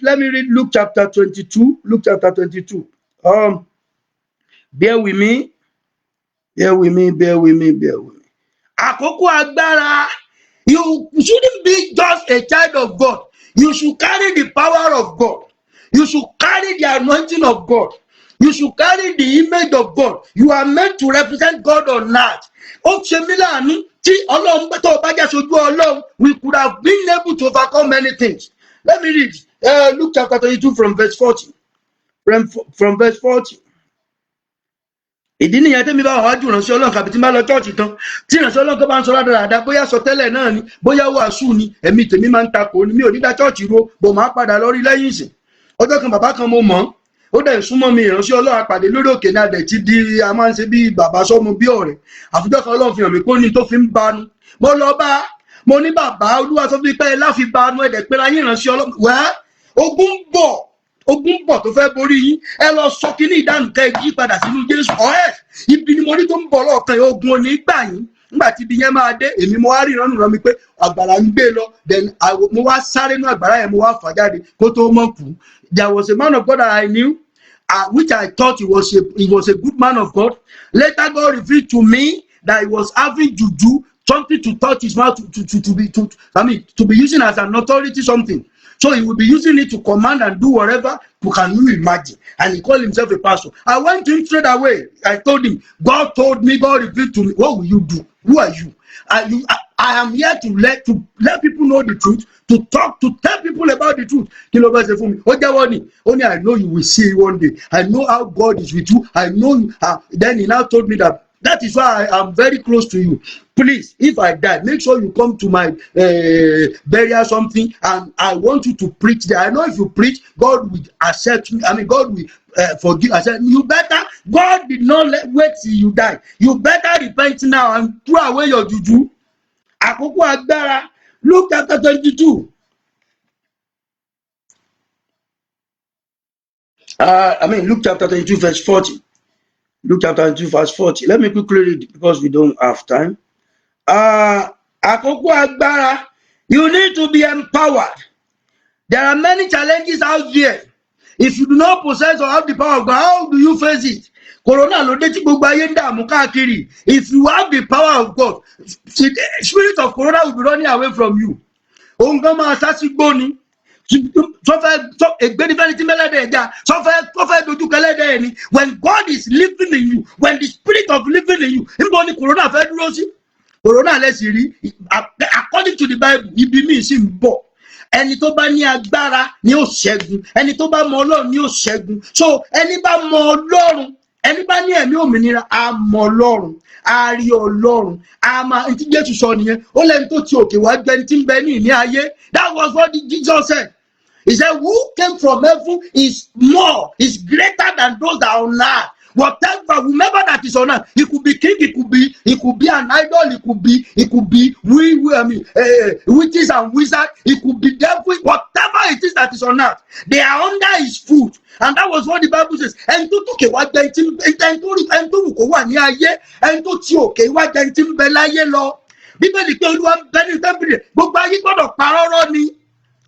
Luke chapter 22. Luke chapter 22. Bear with me. Àkókò agbára. You shouldn't be just a child of God. You should carry the power of God. You should carry the anointing of God. You should carry the image of God. You are meant to represent God on earth. We could have been able to overcome many things. Let me read Luke chapter 22 from verse 40. From verse 40. Ìdí nìyẹn tẹ́mi bá wàá jù ránṣẹ́ Ọlọ́run kàbí tí n bá lọ chọ́ọ̀chì tán tí ránṣẹ́ Ọlọ́run tó bá ń sọ dáadáa bóyá sọ tẹ́lẹ̀ náà ni bóyá wàásù ni ẹ̀mí tèmi máa ń takò ni mi ò ní dá chọ́ọ̀chì ro bò máa padà lọ rí lẹ́yìn ìsìn. Ọjọ́ kan bàbá kan mo mọ̀ ó dẹ̀ súnmọ́ mi ìránṣẹ́ Ọlọ́run àpàdé lórí òkè ní adẹ̀ tí di a máa ń ṣe bí bàbá sọ́mu bí ọ̀rẹ́ àfijọ́ kan Ọlọ́run fi hàn mí kó ní tó fi ń banu. Mo lọ bá mo ní bàbá Olúwa sọ fún mi pé ẹ láfi banu ẹ̀dẹ̀ pé láyé ìránṣẹ́ Ọlọ́run wẹ́ ogun bọ̀ tó fẹ́ borí yín ẹ lọ sọ kíní ìdánù kẹ́ yí padà sínú Jésù ọ̀ẹ́ ibi ni mo ní tó ń bọ̀ lọ́ọ̀kan ogun òní gbà yín nígbà tí ibi yẹn máa dé èmi mo wá rí ìrànú rán mi pé àgbàrá ń gbé lọ then mo wá sáré nú àgbàrá yẹn mo wá fà jáde kó tó mọ̀ kú. There was a man of God that I knew which I thought he was a good man of God. Later God revealed to me that he was having juju, something to touch his mouth to be using as an authority something. So he will be using it to command and do whatever. Can you imagine? And he called himself a pastor. I went to him straight away. I told him, God told me, God revealed to me. What will you do? Who are you? I am here to let people know the truth, to tell people about the truth. Only I know you will see one day. I know how God is with you. I know you. Then he now told me that is why I am very close to you. Please, if I die, make sure you come to my burial something, and I want you to preach there. I know if you preach, God will accept me. God will forgive. I said, you better. God did not wait till you die. You better repent now and throw away your juju. Àkókò agbára. Luke chapter 22. Luke chapter 22 verse 40. Luke chapter 22 verse 40. Let me quickly read it because we don't have time. Àkókò agbára. You need to be empowered. There are many challenges out there. If you do not possess or have the power of God, how do you face it? Corona ló dé tí gbogbo ayé ń dààmú káàkiri. If you have the power of God, the spirit of corona will be running away from you. Òun gan máa sá sí gbóni. When God is living in you, when the spirit of living in you, níbo ni corona fẹ́ dúró sí? Corona lẹ́sìn rí, according to the Bible, ibi míì sì ń bọ̀. Ẹni tó bá ní agbára ni ó ṣẹ́gun, ẹni tó bá mọ Ọlọ́run ni ó ṣẹ́gun. So ẹni bá mọ Ọlọ́run, ẹni bá ní ẹ̀mí òmìnira, a mọ Ọlọ́run, a rí Ọlọ́run, a máa ń tí Jésù sọ nìyẹn. Ó lẹ́ni tó ti òkè wá gbẹ́ni tí ń bẹ ní ìní ayé. That was what Jesus said. He said, who came from heaven is more, is greater than those that are on earth. Whatever, whomever that is on earth, it could be king, it could be an idol, it could be witches and wizards, it could be devil, whatever it is that is on earth, they are under his foot. And that was what the Bible says. And to took a white dancing, and to go one year, and to choke a white dancing bella yellow. People tell you one penny temple, but by you got a parody.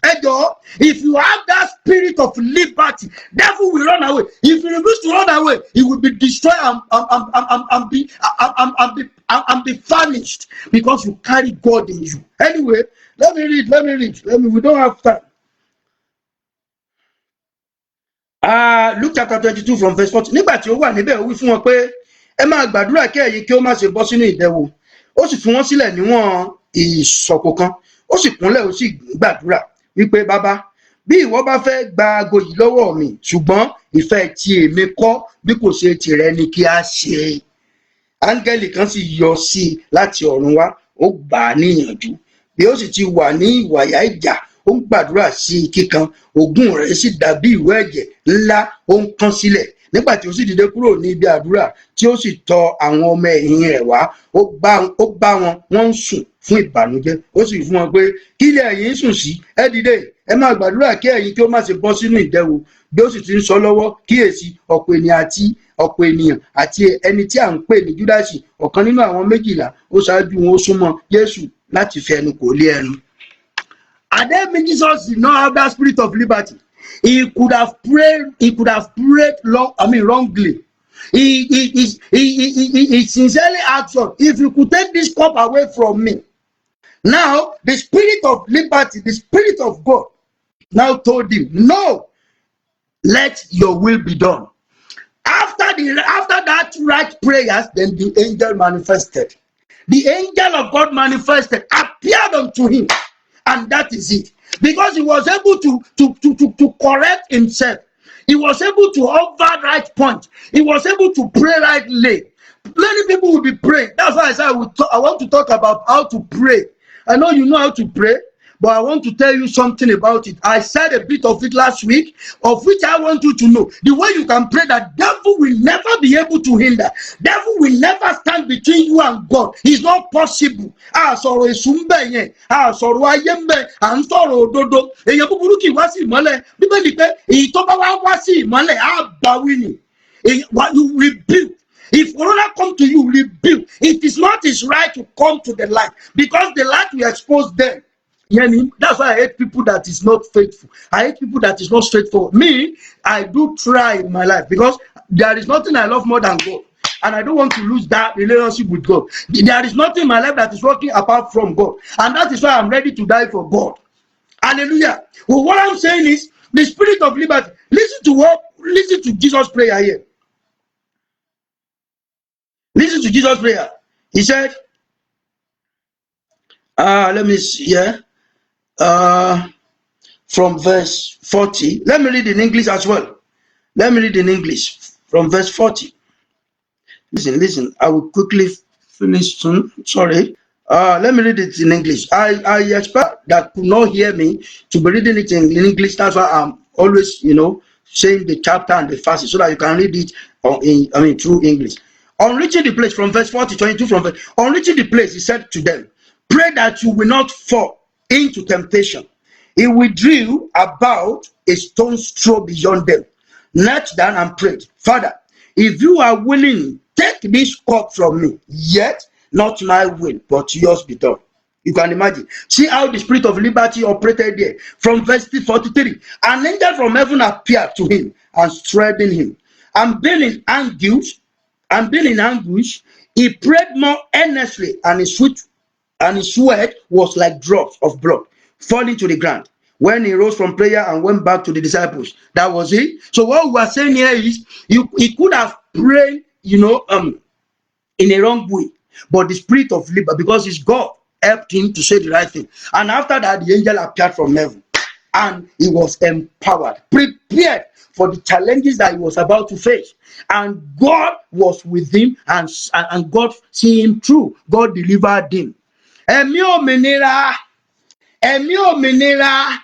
If you have that spirit of liberty, devil will run away. If you refuse to run away, he will be destroyed and be famished because you carry God in you. Anyway, let me read. We don't have time. Luke chapter 22 from verse 40. Nígbà tí ó wà níbẹ̀, ó wí fún wọn pé ẹ máa gbàdúrà kí ẹ̀yin kí ó má ṣe bọ́ sínú ìdẹwò. Ó sì fún wọn sílẹ̀ níwọ̀n ìṣọ̀kò kan. Ó sì kúnlẹ̀ ó sì gbàdúrà wípé bàbá, bí ìwọ bá fẹ́ gba ago yìí lọ́wọ́ mi, ṣùgbọ́n ìfẹ́ ti èmi kọ́ bí kò ṣe tìrẹ ni kí a ṣe. Áńgẹ́lì kan sì yọ sí i láti ọ̀run wá, ó gbà á níyànjú. Bí ó sì ti wà ní ìwàyà ìjà, ó ń gbàdúrà sí i kíkan, ogún rẹ̀ sì dàbí ìwé ẹ̀jẹ̀ ńlá, ó ń kán sílẹ̀. Nígbà tí ó sì dìde kúrò ní ibi àdúrà, tí ó sì tọ̀ àwọn ọmọ ẹ̀yìn rẹ̀ wá, ó bá wọn, wọ́n ń sùn fún ìbànújẹ́. Ó sì fún wọn pé kí lẹ ẹ̀yin sùn sí, ẹ dìde, ẹ máa gbàdúrà kí ẹ̀yin kí ó má ṣe bọ́ sínú ìdẹwò. Bí ó sì ti ń sọ lọ́wọ́, kíyèsí ọ̀pọ̀ ènìyàn àti ẹni tí à ń pè ní Júdásì, ọ̀kan nínú àwọn 12, ó ṣáájú wọn, ó súnmọ́ Jésù láti fi ẹnu kò lé ẹnu. And then Jesus did not have that spirit of liberty. He could have prayed wrongly. He sincerely asked God, if you could take this cup away from me. Now, the spirit of liberty, the spirit of God, now told him, no, let your will be done. After that right prayers, then the angel manifested. The angel of God manifested, appeared unto him, and that is it. Because he was able to correct himself. He was able to hover right point. He was able to pray rightly. Many people will be praying. That's why I said I want to talk about how to pray. I know you know how to pray, but I want to tell you something about it. I said a bit of it last week, of which I want you to know. The way you can pray, that devil will never be able to hinder. Devil will never stand between you and God. It's not possible. Sọ̀rọ̀ ìsúnbẹ̀ yẹn, sọ̀rọ̀ ayé ń bẹ̀, à ń sọ̀rọ̀ òdodo. Èèyàn búburú kì í wá sí ìmọ́lẹ̀. Bíbélì pé èyí tó bá wá sí ìmọ́lẹ̀ á bá wí ni. You rebuke. If Corona come to you, rebuke. It is not his right to come to the light, because the light will expose them. That's why I hate people that is not faithful. I hate people that is not straightforward. Me, I do try in my life, because there is nothing I love more than God. And I don't want to lose that relationship with God. There is nothing in my life that is working apart from God. And that is why I'm ready to die for God. Hallelujah. Well, what I'm saying is, the spirit of liberty. Listen to Jesus' prayer here. Listen to Jesus' prayer. He said, let me see here. From verse 40. Let me read in English as well. Let me read in English from verse 40. Listen. I will quickly finish soon. Sorry. Let me read it in English. I expect that could not hear me to be reading it in English. That's why I'm always, saying the chapter and the verse so that you can read it through English. On reaching the place, from verse 22, on reaching the place, he said to them, pray that you will not fall into temptation. He withdrew about a stone's throw beyond them, knelt down and prayed, Father, if you are willing, take this cup from me, yet not my will, but yours be done. You can imagine. See how the spirit of liberty operated there. From verse 43, an angel from heaven appeared to him and strengthened him. And being in anguish, he prayed more earnestly, and his sweat was like drops of blood falling to the ground. When he rose from prayer and went back to the disciples, that was it. So what we are saying here is, he could have prayed, in a wrong way, but the spirit of liberty, because it's God, helped him to say the right thing. And after that, the angel appeared from heaven, and he was empowered, prepared for the challenges that he was about to face. And God was with him, and God see him through. God delivered him. Ẹ̀mí òmìnira, ẹ̀mí òmìnira,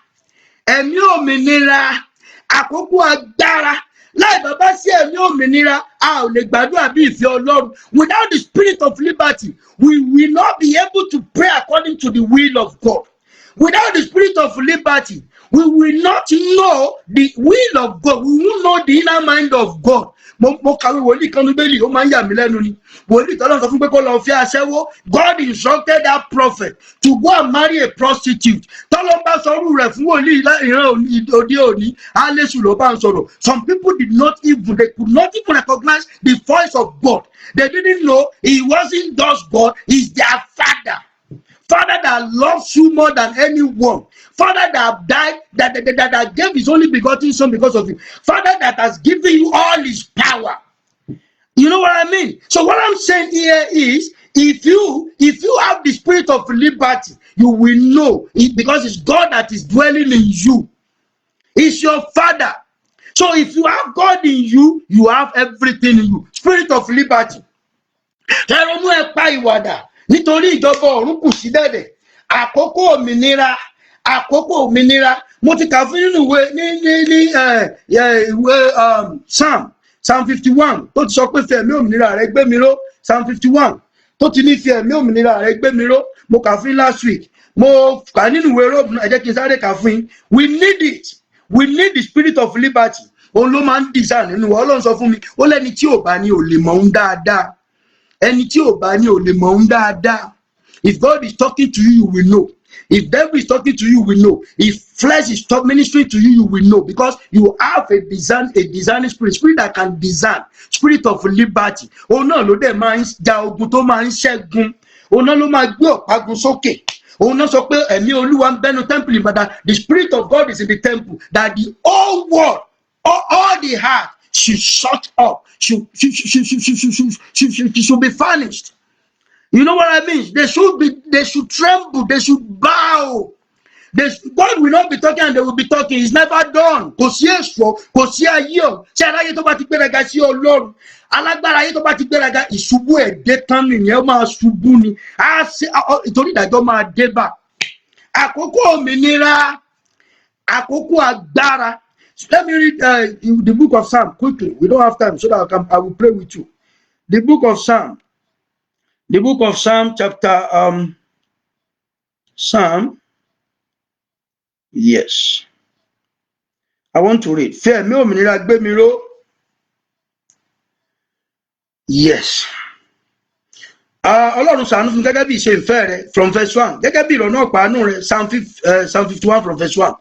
ẹ̀mí òmìnira, àkókò agbára. Láì bàbá sí ẹ̀mí òmìnira, a ò lè gbàdúrà bí ìfẹ́ Ọlọ́run. Without the spirit of liberty, we will not be able to pray according to the will of God. Without the spirit of liberty, we will not know the will of God. We will know the inner mind of God. Mo kàwé wòlíì kan ní Bíbélì, ó máa ń yà mí lẹ́nu ni. Wòlíì tọ́lọ́ sọ fún pé kó lọ fi aṣẹ́wó. God instructed that prophet to go and marry a prostitute. Tọ́lọ́ bá sọrú rẹ̀ fún wòlíì ìran òde òní, Alésù ló bá ń sọ̀rọ̀. Some people they could not even recognize the voice of God. They didn't know he wasn't just God, he's their father. Father that loves you more than anyone. Father that died, that gave his only begotten son because of you. Father that has given you all his power. You know what I mean? So what I'm saying here is, if you have the spirit of liberty, you will know it, because it's God that is dwelling in you. It's your father. So if you have God in you, you have everything in you. Spirit of liberty. Nítorí ìjọba ọ̀run kù sí dẹ̀dẹ̀. Àkókò òmìnira, mo ti kà fún nínú ìwé Psalm 51 tó ti sọ pé fi ẹ̀mí òmìnira rẹ gbé mi ró. Psalm 51 tó ti ní fi ẹ̀mí òmìnira rẹ gbé mi ró. Mo kà fún last week. Mo kà nínú ìwé Róòmù, ẹ jẹ́ kí n sáré kà fún yín. We need it. We need the spirit of liberty. Òun ló máa ń design nínú wa. Ọlọ́run sọ fún mi, ó lẹ́ni tí ò bá ní ò lè mọ̀ ń dáadáa. Ẹni tí ò bá ní ò lè mọ̀ ń dáadáa. If God is talking to you, you will know. If devil is talking to you, you will know. If flesh is ministering to you, you will know. Because you have a discerning spirit that can discern. Spirit of liberty. Oh no, ló dẹ̀ máa ń ja ogun tó máa ń ṣẹ́gun. Oh no, ló máa gbé ọ̀págun sókè. Oh no, sọ pé ẹ̀mí Olúwa ń bẹnu temple, but that the spirit of God is in the temple. That the whole world, all the heart should shut up. Should be vanished. You know what I mean? They should tremble, they should bow. God will not be talking and they will be talking. It's never done. Kò sí èso, kò sí ayé o. Ṣé aráyé tó bá ti gbéraga sí Ọlọ́run? Alágbára ayé tó bá ti gbéraga, ìṣubú ẹ̀ dé tán nìyẹn, ó máa ṣubú ni. Ìtorí ìdájọ́ máa dé bá. Àkókò òmìnira, àkókò agbára. Let me read the book of Psalm quickly. We don't have time, so that I will pray with you. The book of Psalm chapter Psalm. Yes. I want to read. Fẹ́ mi òmìnira gbé mi ró. Yes. Ọlọ́run ṣàánú fún gẹ́gẹ́ bí ìṣe ìfẹ́ rẹ̀ from verse 1. Gẹ́gẹ́ bí ìrọ̀nà ọ̀pá àánú rẹ̀ Psalm 51 from verse 1.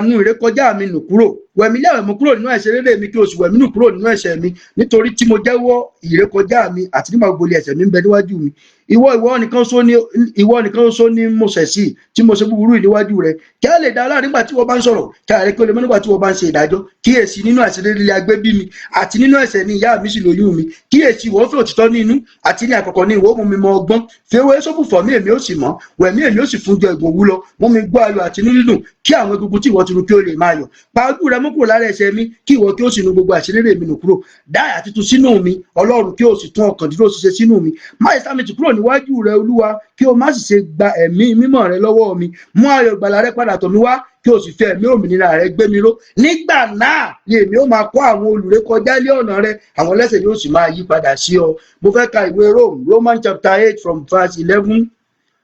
Nu ìrékọjá mi nù kúrò, wẹ̀mí lẹ́wẹ̀ mú kúrò nínú ẹ̀ṣẹ̀ rere mi, kí o sì wẹ̀mí nù kúrò nínú ẹ̀ṣẹ̀ mi, nítorí tí mo jẹ́wọ́ ìrékọjá mi àti nígbà gbogbo ẹ̀ṣẹ̀ mi ń bẹ níwájú mi. Ìwọ nìkan ṣoṣo ni mo ṣẹ̀ sí, tí mo ṣe búburú níwájú rẹ. Kí a lè dá láàrin nígbà tí wọ́n bá ń sọ̀rọ̀, kí a lè kí o lè mọ̀ nígbà tí wọ́n bá ń ṣe ìdájọ́. Kíyèsí nínú ẹ̀ṣẹ̀ rere ilé agbé bí mi, àti nínú ẹ̀ṣẹ̀ ni ìyá mi sì lóyún mi. Kíyèsí ìwọ fi òtítọ́ ní inú, àti ní àkọ́kọ́ ní ìwọ mú mi mọ ọgbọ́n. Fi ewé sóbù fọ̀ mí, èmi ó sì mọ́, wẹ̀mí èmi ó sì fún jọ ìgbòho lọ. Mú mi gbọ́ ayọ̀ àti inú dídùn, kí àwọn egungun tí ìwọ ti rú kí ó lè máa yọ̀. Pa ojú rẹ mú kúrò lára ẹ̀ṣẹ̀ mi, kí ìwọ kí ó sì nu gbogbo àṣírí mi nù kúrò. Dá àyà tuntun sínú mi, Ọlọ́run, kí ó sì tún ọkàn dídúró ṣiṣẹ́ sínú mi. Má ṣe sá mi tì kúrò níwájú rẹ, Olúwa, kí o má sì ṣe gba ẹ̀mí mímọ́ rẹ lọ́wọ́ mi. Mú ayọ̀ ìgbàlà rẹ padà tọ̀ mí wá, kí o sì fi ẹ̀mí òmìnira rẹ gbé mi ró. Nígbà náà ni èmi ó máa kọ́ àwọn olùrékọjá lé ọ̀nà rẹ, àwọn ẹlẹ́ṣẹ̀ ni ó sì máa yí padà sí ọ. Mo fẹ́ ka ìwé Romans chapter 8 from verse 11.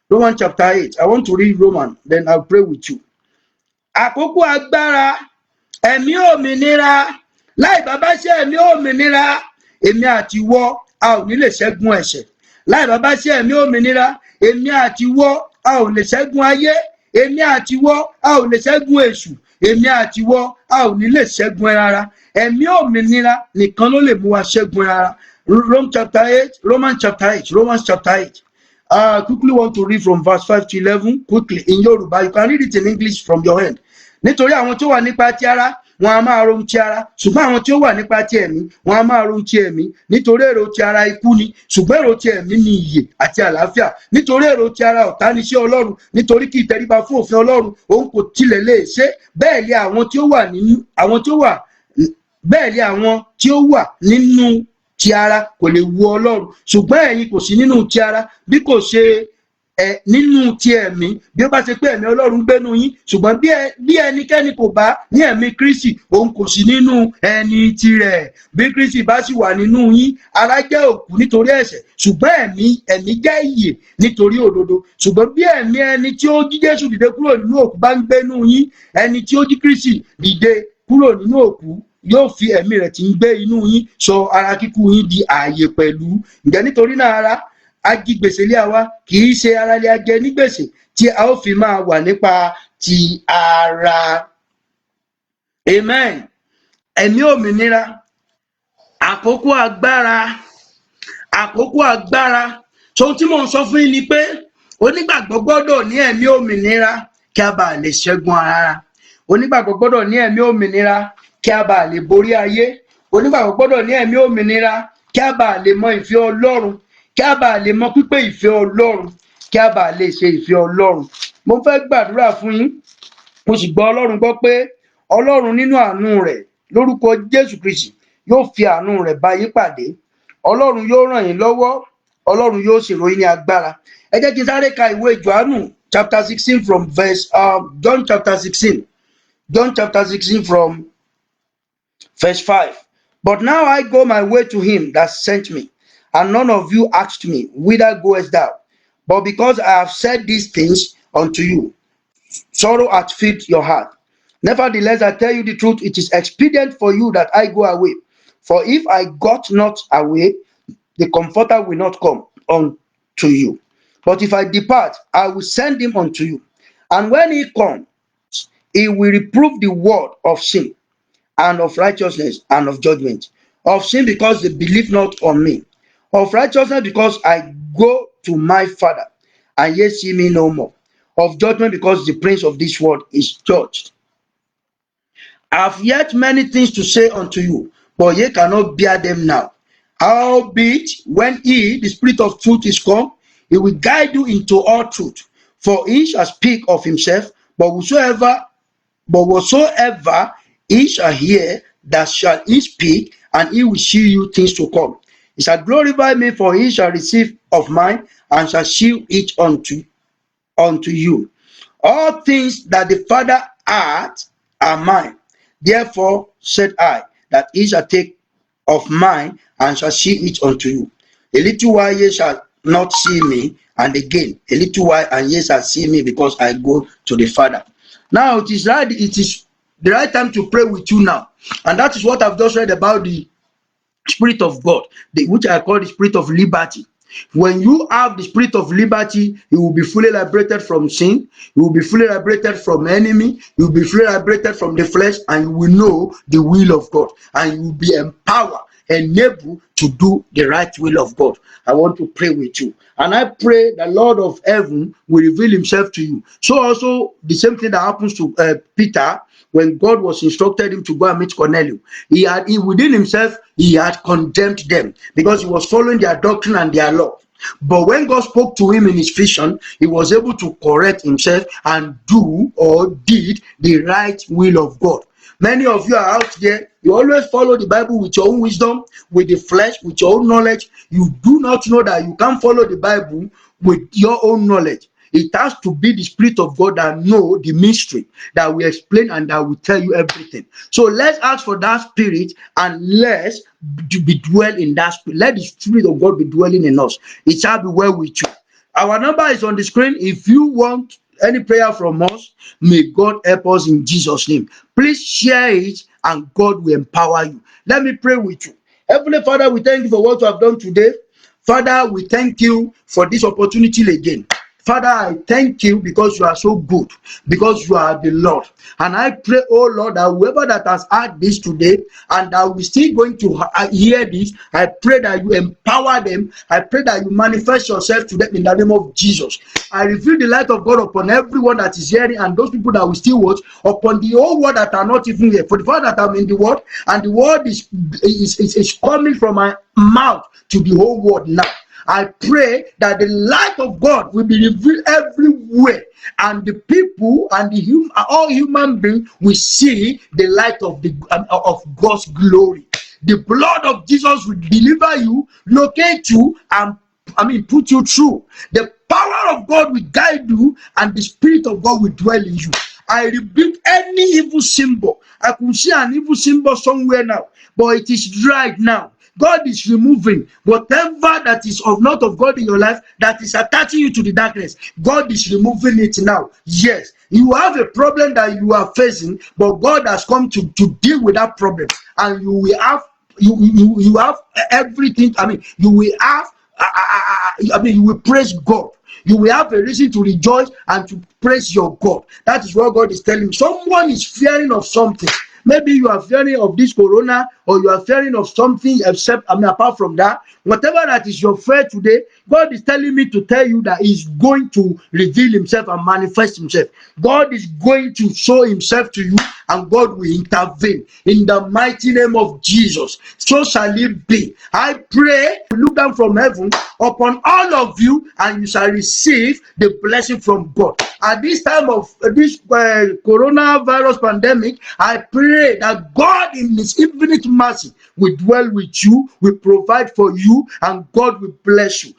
Romans chapter 8. I want to read Romans, then I'll pray with you. Àkókò agbára, ẹ̀mí òmìnira, láì bàbá ṣe ẹ̀mí òmìnira, èmi àti ìwọ a ò ní lè ṣẹ́gun ẹ̀ṣẹ̀. Láì bàbá ṣe ẹ̀mí òmìnira, èmi àti ìwọ a ò lè ṣẹ́gun ayé. Èmi àtiwọ́ a ò lè ṣẹ́gun èṣù. Èmi àtiwọ́ a ò ní lè ṣẹ́gun ẹ rárá. Ẹ̀mí òmìnira nìkan ló lè mú wa ṣẹ́gun ẹ rárá. Romans chapter 8. Quickly want to read from verse 5 to 11 quickly in Yoruba. You can read it in English from your end. Nítorí àwọn tó wà nípa ti ara wọn a máa rohun ti ara, ṣùgbọ́n àwọn tí ó wà nípa ti ẹ̀mí wọn a máa rohun ti ẹ̀mí. Nítorí èrò ti ara ikú ni, ṣùgbọ́n èrò ti ẹ̀mí ni ìyè àti àlàáfíà. Nítorí èrò ti ara ọ̀tá ni iṣẹ́ Ọlọ́run, nítorí kì í tẹríba fún òfin Ọlọ́run, òun kò tilẹ̀ lè ṣe. Bẹ́ẹ̀ ni àwọn tí ó wà nínú ti ara kò lè wu Ọlọ́run, ṣùgbọ́n ẹ̀yin kò sí nínú ti ara bí kò ṣe nínú ti ẹ̀mí, bí ó bá ṣe pé ẹ̀mí Ọlọ́run gbénú yín. Ṣùgbọ́n bí ẹnikẹ́ni kò bá ní ẹ̀mí Kristi, òun kò sí nínú ẹni tirẹ̀. Bí Kristi bá sì wà nínú yín, ara jẹ́ òkú nítorí ẹ̀ṣẹ̀, ṣùgbọ́n ẹ̀mí jẹ́ ìyè nítorí òdodo. Ṣùgbọ́n bí ẹ̀mí ẹni tí ó jí Jésù dìde kúrò nínú òkú bá ń gbénú yín, ẹni tí ó jí Kristi dìde kúrò nínú òkú yóò fi ẹ̀mí rẹ̀ tí ń gbé inú yín sọ ara kíkú yín di ààyè pẹ̀lú. Ǹjẹ́ nítorí náà ara ajigbèsè lé àwa, kì í ṣe ara lé ajẹ ní gbèsè, tí a ó fi máa wà nípa ti ara. Amen. Ẹ̀mí òmìnira, àkókò agbára. So tí mò ń sọ fún yín ni pé onígbàgbọ́ gbọ́dọ̀ ní ẹ̀mí òmìnira kí a bá lè ṣẹ́gun ara. Onígbàgbọ́ gbọ́dọ̀ ní ẹ̀mí òmìnira kí a bá lè borí ayé. Onígbàgbọ́ gbọ́dọ̀ ní ẹ̀mí òmìnira kí a bá lè mọ ìfẹ́ Ọlọ́run, kí a bá lè mọ pípé ìfẹ́ Ọlọ́run, kí a bá lè ṣe ìfẹ́ Ọlọ́run. Mo fẹ́ gbàdúrà fún yín, mo sì gbọ́ Ọlọ́run gbọ́ pé Ọlọ́run nínú àánú rẹ̀ lórúkọ Jésù Kristi yóò fi àánú rẹ̀ bá yín pàdé. Ọlọ́run yóò ràn yín lọ́wọ́, Ọlọ́run yóò ṣèrò yín ní agbára. Ẹ jẹ́ kí n sáré ka ìwé Jòhánù chapter 16 from verse John chapter 16 from verse 5. But now I go my way to him that sent me, and none of you asked me, whither goest thou? But because I have said these things unto you, sorrow hath filled your heart. Nevertheless, I tell you the truth, it is expedient for you that I go away. For if I got not away, the Comforter will not come unto you. But if I depart, I will send him unto you. And when he comes, he will reprove the world of sin, and of righteousness, and of judgment. Of sin, because they believe not on me. Of righteousness, because I go to my Father, and ye see me no more. Of judgment, because the prince of this world is judged. I have yet many things to say unto you, but ye cannot bear them now. Howbeit, when he, the Spirit of truth, is come, he will guide you into all truth. For he shall speak of himself, but whatsoever he shall hear, that shall he speak, and he will show you things to come. He shall glorify me, for he shall receive of mine, and shall shew it unto you. All things that the Father hath are mine. Therefore said I, that he shall take of mine, and shall shew it unto you. A little while ye shall not see me, and again a little while, and ye shall see me, because I go to the Father. Now it is the right time to pray with you now, and that is what I've just read about the Spirit of God, which I call the Spirit of liberty. When you have the Spirit of liberty, you will be fully liberated from sin, you will be fully liberated from enemy, you will be fully liberated from the flesh, and you will know the will of God, and you will be empowered and able to do the right will of God. I want to pray with you, and I pray the Lord of heaven will reveal himself to you. So also the same thing that happens to Peter when God was instructed him to go and meet Cornelius. Within himself, he had condemned them because he was following their doctrine and their law. But when God spoke to him in his vision, he was able to correct himself and do or did the right will of God. Many of you are out there, you always follow the Bible with your own wisdom, with the flesh, with your own knowledge. You do not know that you can't follow the Bible with your own knowledge. It has to be the Spirit of God that know the mystery, that will explain and that will tell you everything. So let's ask for that Spirit, and let's be dwell in that Spirit. Let the Spirit of God be dwelling in us. It shall be well with you. Our number is on the screen. If you want any prayer from us, may God help us in Jesus' name. Please share it, and God will empower you. Let me pray with you. Heavenly Father, we thank you for what you have done today. Father, we thank you for this opportunity again. Father, I thank you because you are so good, because you are the Lord. And I pray, oh Lord, that whoever that has heard this today and that we still going to hear this, I pray that you empower them. I pray that you manifest yourself to them in the name of Jesus. I reveal the light of God upon everyone that is hearing and those people that will still watch, upon the whole world that are not even here. For the fact that I'm in the world and the word is coming from my mouth to the whole world now. I pray that the light of God will be revealed everywhere, and the people and all human beings will see the light of God's glory. The blood of Jesus will deliver you, locate you, and put you through. The power of God will guide you, and the Spirit of God will dwell in you. I rebuke any evil symbol. I could see an evil symbol somewhere now, but it is right now. God is removing whatever that is not of God in your life that is attaching you to the darkness. God is removing it now. Yes, you have a problem that you are facing, but God has come to deal with that problem, and you will have you have everything. You will have. You will praise God. You will have a reason to rejoice and to praise your God. That is what God is telling me. Someone is fearing of something. Maybe you are fearing of this corona, or you are fearing of something apart from that. Whatever that is your fear today, God is telling me to tell you that He's going to reveal Himself and manifest Himself. God is going to show Himself to you, and God will intervene in the mighty name of Jesus. So shall it be. I pray, look down from heaven upon all of you, and you shall receive the blessing from God. At this time of this coronavirus pandemic, I pray that God in His infinite mercy will dwell with you, will provide for you, and God will bless you.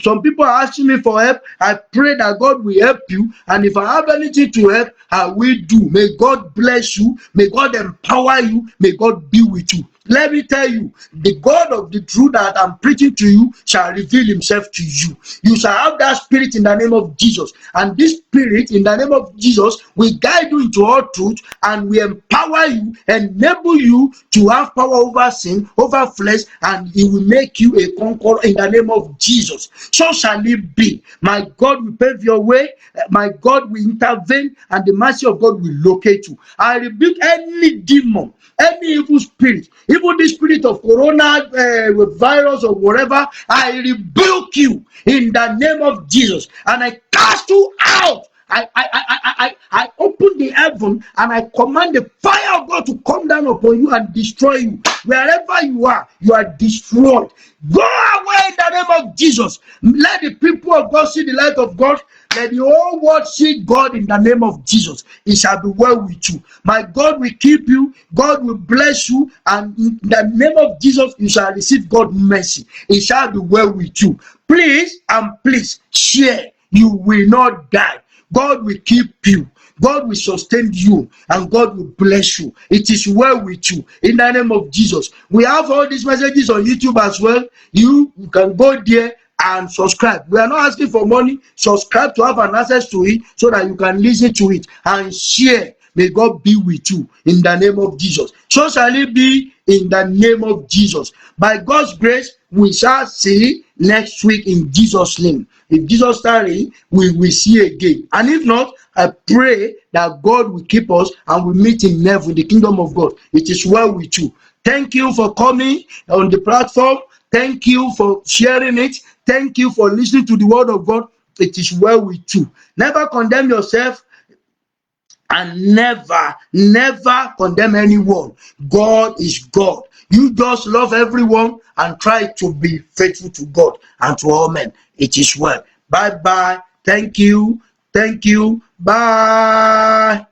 Some people are asking me for help. I pray that God will help you, and if I have anything to help, I will do. May God bless you. May God empower you. May God be with you. Let me tell you, the God of the truth that I'm preaching to you shall reveal Himself to you. You shall have that spirit in the name of Jesus. And this spirit in the name of Jesus will guide you into all truth, and will empower you, enable you to have power over sin, over flesh, and He will make you a conqueror in the name of Jesus. So shall it be. My God will pave your way. My God will intervene, and the mercy of God will locate you. I rebuke any demon, any evil spirit, even the spirit of corona virus or whatever. I rebuke you in the name of Jesus, and I cast you out. I open the heaven, and I command the fire of God to come down upon you and destroy you. Wherever you are destroyed. Go away in the name of Jesus. Let the people of God see the light of God. Let the whole world see God in the name of Jesus. It shall be well with you. My God will keep you. God will bless you. And in the name of Jesus, you shall receive God's mercy. It shall be well with you. Please share. You will not die. God will keep you. God will sustain you, and God will bless you. It is well with you in the name of Jesus. We have all these messages on YouTube as well. You can go there and subscribe. We are not asking for money. Subscribe to have an access to it, so that you can listen to it and share. May God be with you in the name of Jesus. So shall it be in the name of Jesus. By God's grace, we shall see next week in Jesus' name. If Jesus tarry, we will see again. And if not, I pray that God will keep us, and we meet in heaven, the kingdom of God. It is well with you. Thank you for coming on the platform. Thank you for sharing it. Thank you for listening to the word of God. It is well with you. Never condemn yourself, and never condemn anyone. God is God. You just love everyone and try to be faithful to God and to all men. It is well. Bye bye. Thank you. Bye.